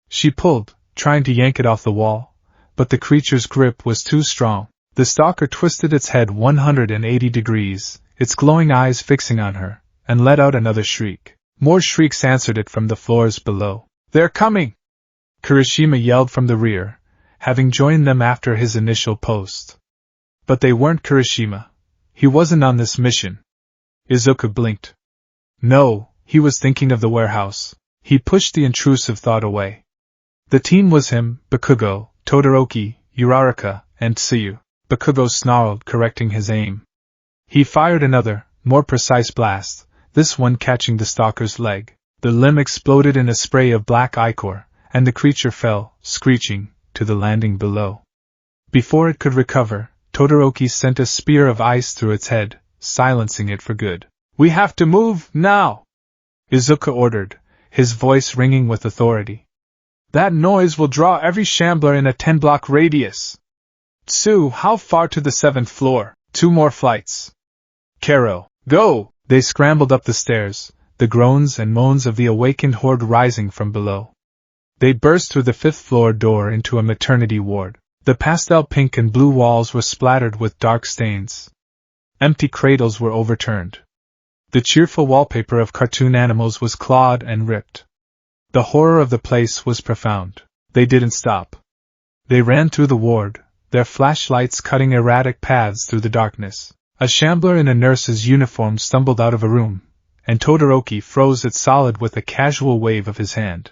She pulled, trying to yank it off the wall, but the creature's grip was too strong. The stalker twisted its head 180 degrees, its glowing eyes fixing on her, and let out another shriek. More shrieks answered it from the floors below. They're coming! Kirishima yelled from the rear, having joined them after his initial post. But they weren't Kirishima. He wasn't on this mission. Izuku blinked. No, he was thinking of the warehouse. He pushed the intrusive thought away. The team was him, Bakugo, Todoroki, Uraraka, and Tsuyu. Bakugo snarled, correcting his aim. He fired another, more precise blast, this one catching the stalker's leg. The limb exploded in a spray of black ichor, and the creature fell, screeching, to the landing below. Before it could recover, Todoroki sent a spear of ice through its head, silencing it for good. We have to move, now! Izuku ordered, his voice ringing with authority. That noise will draw every shambler in a 10-block radius. Tsu, how far to the 7th floor? 2 more flights. Kero, go! They scrambled up the stairs, the groans and moans of the awakened horde rising from below. They burst through the 5th floor door into a maternity ward. The pastel pink and blue walls were splattered with dark stains. Empty cradles were overturned. The cheerful wallpaper of cartoon animals was clawed and ripped. The horror of the place was profound. They didn't stop. They ran through the ward, their flashlights cutting erratic paths through the darkness. A shambler in a nurse's uniform stumbled out of a room, and Todoroki froze it solid with a casual wave of his hand.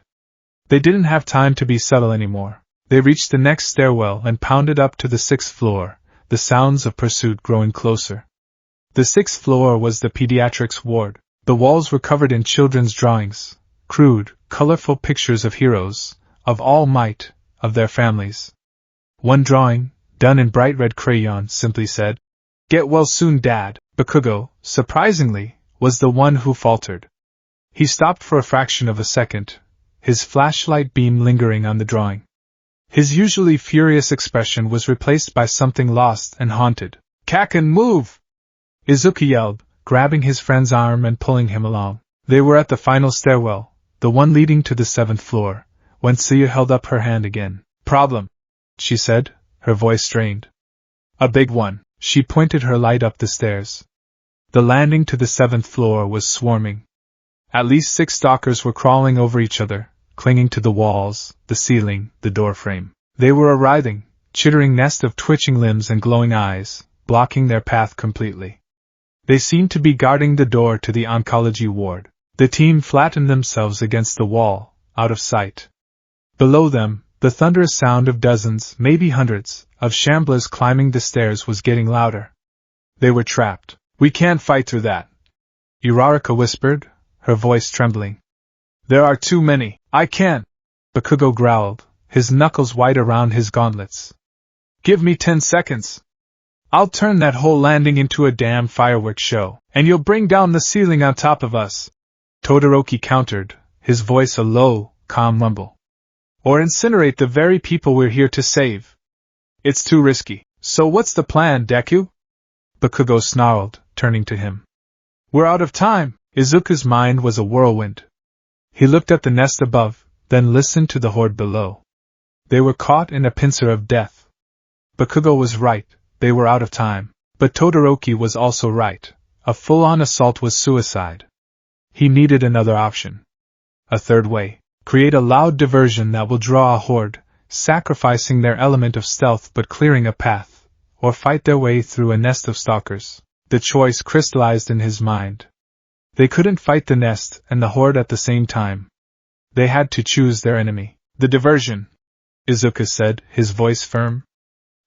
They didn't have time to be subtle anymore. They reached the next stairwell and pounded up to the 6th floor, the sounds of pursuit growing closer. The 6th floor was the pediatrics ward. The walls were covered in children's drawings, crude, colorful pictures of heroes, of all might, of their families. One drawing, done in bright red crayon, simply said, "Get well soon, Dad." Bakugo, surprisingly, was the one who faltered. He stopped for a fraction of a second, his flashlight beam lingering on the drawing. His usually furious expression was replaced by something lost and haunted. "Kaken, move!" Izuku yelled, grabbing his friend's arm and pulling him along. They were at the final stairwell, the one leading to the 7th floor, when Tsuyu held up her hand again. "Problem," she said, her voice strained. "A big one." She pointed her light up the stairs. The landing to the 7th floor was swarming. At least 6 stalkers were crawling over each other, clinging to the walls, the ceiling, the doorframe. They were a writhing, chittering nest of twitching limbs and glowing eyes, blocking their path completely. They seemed to be guarding the door to the oncology ward. The team flattened themselves against the wall, out of sight. Below them, the thunderous sound of dozens, maybe hundreds, of shamblers climbing the stairs was getting louder. They were trapped. "We can't fight through that," Uraraka whispered, her voice trembling. "There are too many." "I can't," Bakugo growled, his knuckles white around his gauntlets. "Give me 10 seconds. I'll turn that whole landing into a damn fireworks show, and you'll bring down the ceiling on top of us," Todoroki countered, his voice a low, calm rumble. Or incinerate the very people we're here to save. It's too risky. So what's the plan, Deku? Bakugo snarled, turning to him. We're out of time. Izuku's mind was a whirlwind. He looked at the nest above, then listened to the horde below. They were caught in a pincer of death. Bakugo was right, they were out of time. But Todoroki was also right. A full-on assault was suicide. He needed another option. A third way. Create a loud diversion that will draw a horde, sacrificing their element of stealth but clearing a path, or fight their way through a nest of stalkers. The choice crystallized in his mind. They couldn't fight the nest and the horde at the same time. They had to choose their enemy. The diversion, Izuku said, his voice firm.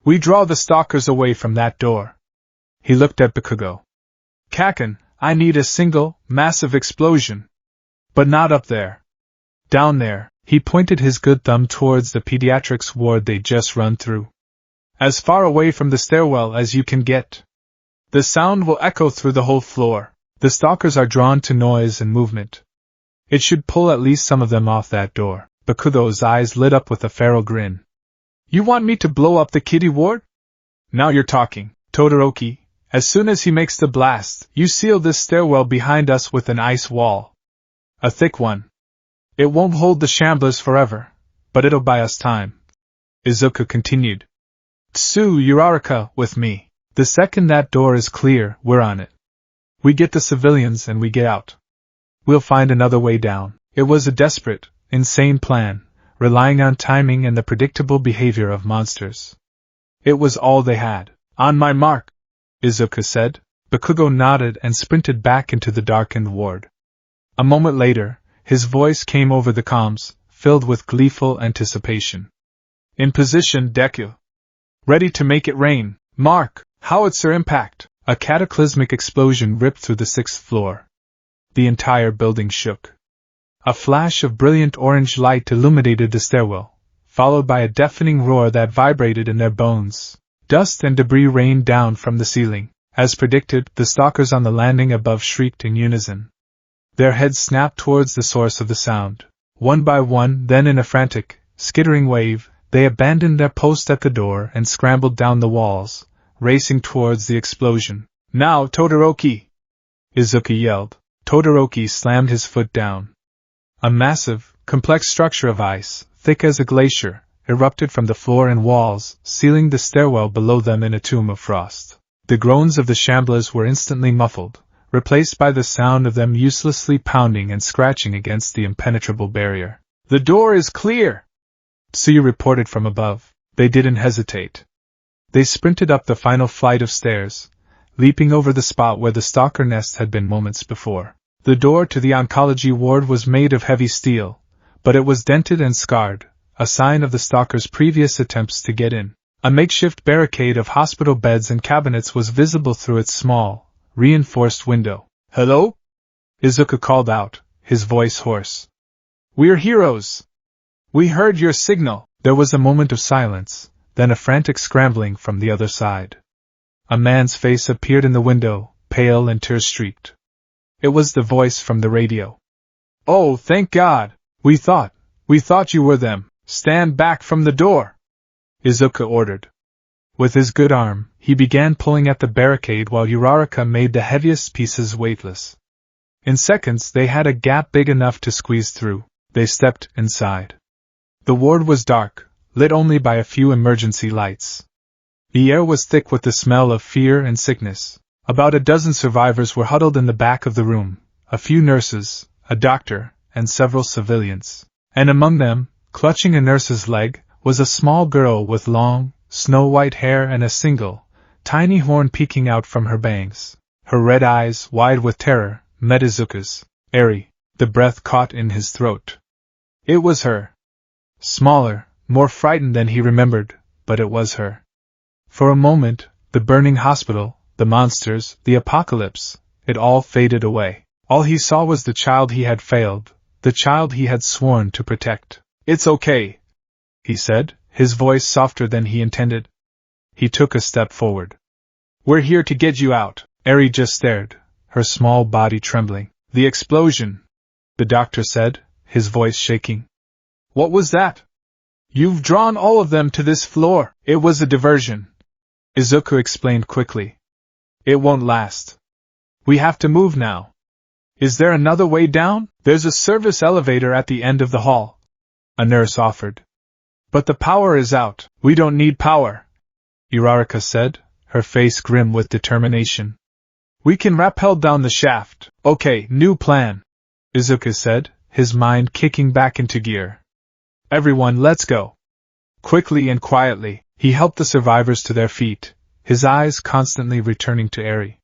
We draw the stalkers away from that door. He looked at Bakugo. Kaken, I need a single, massive explosion. But not up there. Down there, he pointed his good thumb towards the pediatrics ward they'd just run through. As far away from the stairwell as you can get. The sound will echo through the whole floor. The stalkers are drawn to noise and movement. It should pull at least some of them off that door. Bakugo's eyes lit up with a feral grin. You want me to blow up the kiddie ward? Now you're talking, Todoroki. As soon as he makes the blast, you seal this stairwell behind us with an ice wall. A thick one. It won't hold the shamblers forever, but it'll buy us time. Izuku continued. Tsu Uraraka with me. The second that door is clear, we're on it. We get the civilians and we get out. We'll find another way down. It was a desperate, insane plan, relying on timing and the predictable behavior of monsters. It was all they had. On my mark, Izuku said. Bakugo nodded and sprinted back into the darkened ward. A moment later, his voice came over the comms, filled with gleeful anticipation. In position, Deku. Ready to make it rain. Mark, howitzer impact. A cataclysmic explosion ripped through the 6th floor. The entire building shook. A flash of brilliant orange light illuminated the stairwell, followed by a deafening roar that vibrated in their bones. Dust and debris rained down from the ceiling. As predicted, the stalkers on the landing above shrieked in unison. Their heads snapped towards the source of the sound. One by one, then in a frantic, skittering wave, they abandoned their post at the door and scrambled down the walls, racing towards the explosion. Now, Todoroki! Izuku yelled. Todoroki slammed his foot down. A massive, complex structure of ice, thick as a glacier, erupted from the floor and walls, sealing the stairwell below them in a tomb of frost. The groans of the shamblers were instantly muffled, replaced by the sound of them uselessly pounding and scratching against the impenetrable barrier. The door is clear! Tsuyu reported from above. They didn't hesitate. They sprinted up the final flight of stairs, leaping over the spot where the stalker nest had been moments before. The door to the oncology ward was made of heavy steel, but it was dented and scarred, a sign of the stalker's previous attempts to get in. A makeshift barricade of hospital beds and cabinets was visible through its small, reinforced window. Hello? Izuku called out, his voice hoarse. We're heroes! We heard your signal. There was a moment of silence, then a frantic scrambling from the other side. A man's face appeared in the window, pale and tear-streaked. It was the voice from the radio. Oh, thank God! We thought you were them. Stand back from the door! Izuku ordered. With his good arm, he began pulling at the barricade while Uraraka made the heaviest pieces weightless. In seconds they had a gap big enough to squeeze through. They stepped inside. The ward was dark, lit only by a few emergency lights. The air was thick with the smell of fear and sickness. About a dozen survivors were huddled in the back of the room, a few nurses, a doctor, and several civilians. And among them, clutching a nurse's leg, was a small girl with long, snow-white hair and a single, tiny horn peeking out from her bangs. Her red eyes, wide with terror, met Izuku's. Eri, the breath caught in his throat. It was her. Smaller, more frightened than he remembered, but it was her. For a moment, the burning hospital, the monsters, the apocalypse, it all faded away. All he saw was the child he had failed, the child he had sworn to protect. It's okay, he said, his voice softer than he intended. He took a step forward. We're here to get you out. Eri just stared, her small body trembling. The explosion, the doctor said, his voice shaking. What was that? You've drawn all of them to this floor. It was a diversion, Izuku explained quickly. It won't last. We have to move now. Is there another way down? There's a service elevator at the end of the hall, a nurse offered. But the power is out. We don't need power, Uraraka said, her face grim with determination. We can rappel down the shaft. Okay, new plan, Izuku said, his mind kicking back into gear. Everyone, let's go. Quickly and quietly, he helped the survivors to their feet, his eyes constantly returning to Eri.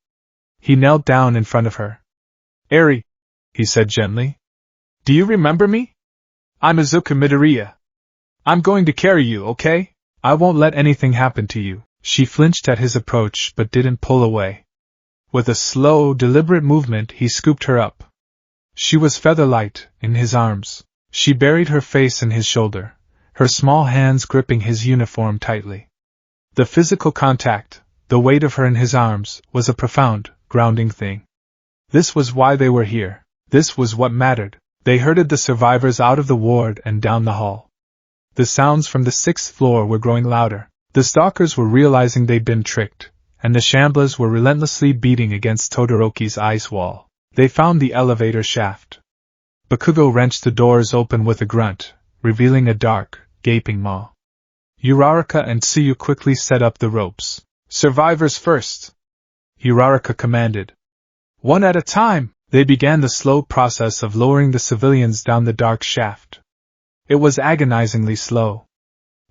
He knelt down in front of her. Eri, he said gently. Do you remember me? I'm Izuku Midoriya. I'm going to carry you, okay? I won't let anything happen to you. She flinched at his approach but didn't pull away. With a slow, deliberate movement, he scooped her up. She was feather-light in his arms. She buried her face in his shoulder, her small hands gripping his uniform tightly. The physical contact, the weight of her in his arms, was a profound, grounding thing. This was why they were here. This was what mattered. They herded the survivors out of the ward and down the hall. The sounds from the 6th floor were growing louder. The stalkers were realizing they'd been tricked, and the shamblers were relentlessly beating against Todoroki's ice wall. They found the elevator shaft. Bakugo wrenched the doors open with a grunt, revealing a dark, gaping maw. Uraraka and Tsuyu quickly set up the ropes. Survivors first, Uraraka commanded. One at a time, they began the slow process of lowering the civilians down the dark shaft. It was agonizingly slow.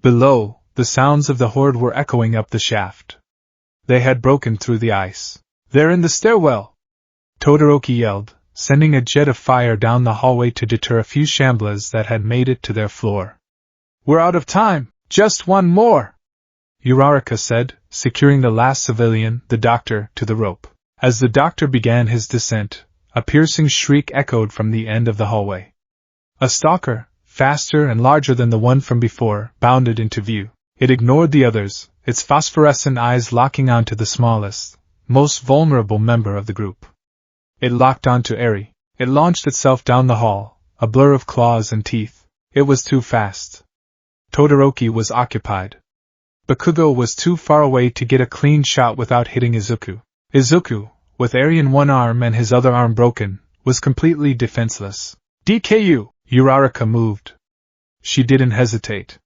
Below, the sounds of the horde were echoing up the shaft. They had broken through the ice. They're in the stairwell, Todoroki yelled, sending a jet of fire down the hallway to deter a few shamblers that had made it to their floor. We're out of time, just one more, Uraraka said, securing the last civilian, the doctor, to the rope. As the doctor began his descent, a piercing shriek echoed from the end of the hallway. A stalker, faster and larger than the one from before, bounded into view. It ignored the others, its phosphorescent eyes locking onto the smallest, most vulnerable member of the group. It locked onto Eri. It launched itself down the hall, a blur of claws and teeth. It was too fast. Todoroki was occupied. Bakugo was too far away to get a clean shot without hitting Izuku. Izuku, with Eri in one arm and his other arm broken, was completely defenseless. DKU! Uraraka moved. She didn't hesitate.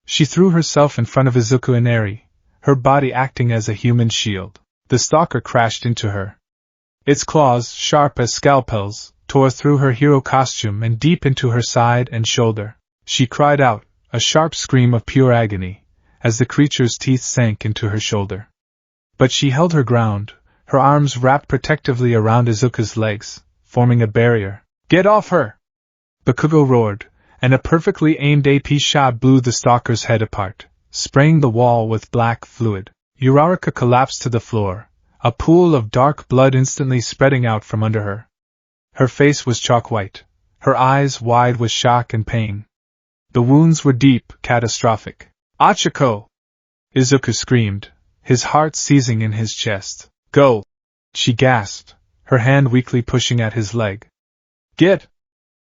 She threw herself in front of Izuku and Eri, her body acting as a human shield. The stalker crashed into her. Its claws, sharp as scalpels, tore through her hero costume and deep into her side and shoulder. She cried out, a sharp scream of pure agony, as the creature's teeth sank into her shoulder. But she held her ground, her arms wrapped protectively around Izuku's legs, forming a barrier. Get off her! Bakugo roared, and a perfectly aimed AP shot blew the stalker's head apart, spraying the wall with black fluid. Uraraka collapsed to the floor, a pool of dark blood instantly spreading out from under her. Her face was chalk white, her eyes wide with shock and pain. The wounds were deep, catastrophic. Achiko! Izuku screamed, his heart seizing in his chest. Go! She gasped, her hand weakly pushing at his leg. Get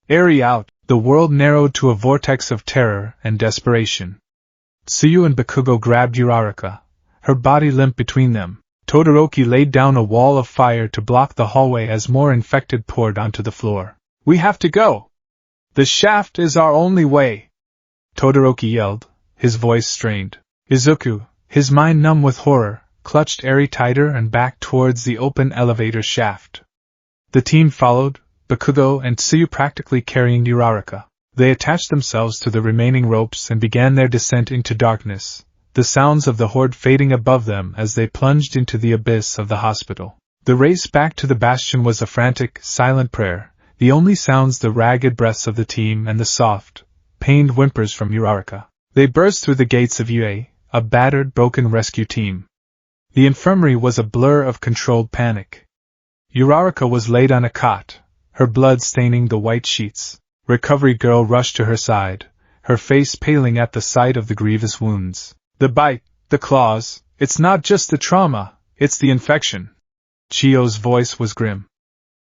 Eri out! The world narrowed to a vortex of terror and desperation. Tsuyu and Bakugo grabbed Uraraka, her body limp between them. Todoroki laid down a wall of fire to block the hallway as more infected poured onto the floor. We have to go! The shaft is our only way! Todoroki yelled, his voice strained. Izuku, his mind numb with horror, clutched Eri tighter and backed towards the open elevator shaft. The team followed, Bakugo and Tsuyu practically carrying Uraraka. They attached themselves to the remaining ropes and began their descent into darkness, the sounds of the horde fading above them as they plunged into the abyss of the hospital. The race back to the bastion was a frantic, silent prayer, the only sounds the ragged breaths of the team and the soft, pained whimpers from Uraraka. They burst through the gates of UA, a battered, broken rescue team. The infirmary was a blur of controlled panic. Uraraka was laid on a cot, her blood staining the white sheets. Recovery girl rushed to her side, her face paling at the sight of the grievous wounds. The bite, the claws, it's not just the trauma, it's the infection. Chiyo's voice was grim.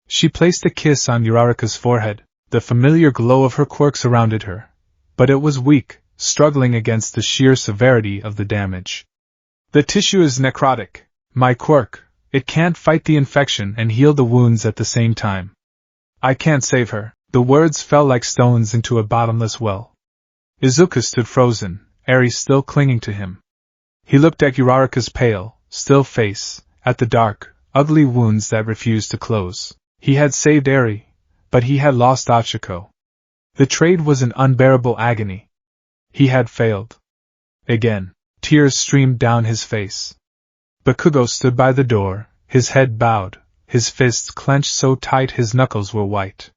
She placed a kiss on Uraraka's forehead, the familiar glow of her quirk surrounded her. But it was weak, struggling against the sheer severity of the damage. The tissue is necrotic. My quirk. It can't fight the infection and heal the wounds at the same time. I can't save her. The words fell like stones into a bottomless well. Izuku stood frozen, Eri still clinging to him. He looked at Uraraka's pale, still face, at the dark, ugly wounds that refused to close. He had saved Eri, but he had lost Ochako. The trade was an unbearable agony. He had failed. Again, tears streamed down his face. Bakugo stood by the door, his head bowed, his fists clenched so tight his knuckles were white.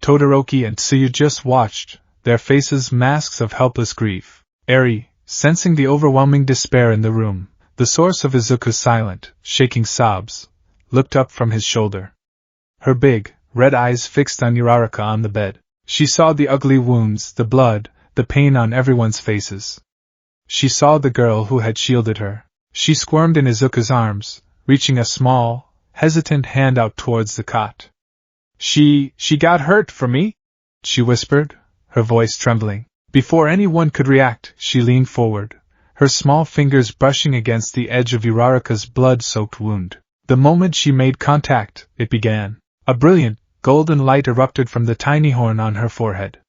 Todoroki and Tsuyu just watched, their faces masks of helpless grief. Eri, sensing the overwhelming despair in the room, the source of Izuku's silent, shaking sobs, looked up from his shoulder. Her big, red eyes fixed on Uraraka on the bed. She saw the ugly wounds, the blood, the pain on everyone's faces. She saw the girl who had shielded her. She squirmed in Izuku's arms, reaching a small, hesitant hand out towards the cot. She got hurt for me? She whispered, her voice trembling. Before anyone could react, she leaned forward, her small fingers brushing against the edge of Uraraka's blood-soaked wound. The moment she made contact, it began. A brilliant, golden light erupted from the tiny horn on her forehead.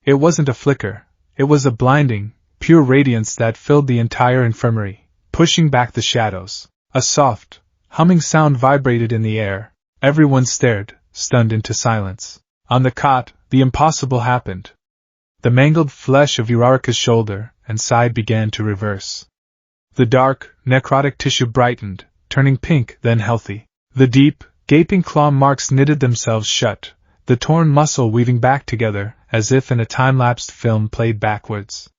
It wasn't a flicker, it was a blinding, pure radiance that filled the entire infirmary, pushing back the shadows. A soft, humming sound vibrated in the air. Everyone stared, stunned into silence. On the cot, the impossible happened. The mangled flesh of Uraraka's shoulder and side began to reverse. The dark, necrotic tissue brightened, turning pink, then healthy. The deep, gaping claw marks knitted themselves shut, the torn muscle weaving back together, as if in a time-lapsed film played backwards.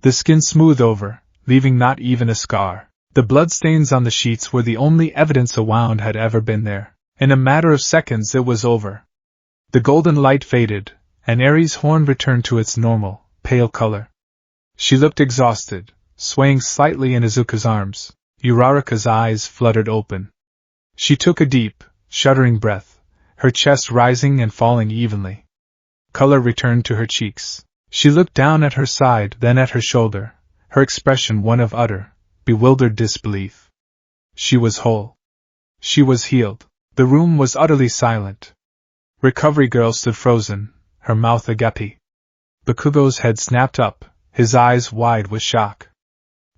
The skin smoothed over, leaving not even a scar. The bloodstains on the sheets were the only evidence a wound had ever been there. In a matter of seconds it was over. The golden light faded, and Eri's horn returned to its normal, pale color. She looked exhausted, swaying slightly in Izuku's arms. Uraraka's eyes fluttered open. She took a deep, shuddering breath, her chest rising and falling evenly. Color returned to her cheeks. She looked down at her side, then at her shoulder, her expression one of utter, bewildered disbelief. She was whole. She was healed. The room was utterly silent. Recovery Girl stood frozen, her mouth agape. Bakugo's head snapped up, his eyes wide with shock.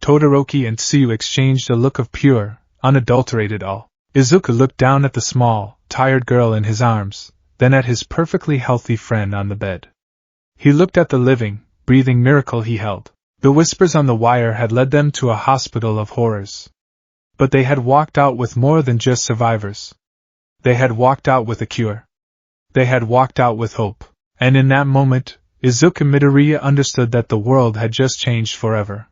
Todoroki and Tsuyu exchanged a look of pure, unadulterated awe. Izuku looked down at the small, tired girl in his arms, then at his perfectly healthy friend on the bed. He looked at the living, breathing miracle he held. The whispers on the wire had led them to a hospital of horrors. But they had walked out with more than just survivors. They had walked out with a cure. They had walked out with hope. And in that moment, Izuku Midoriya understood that the world had just changed forever.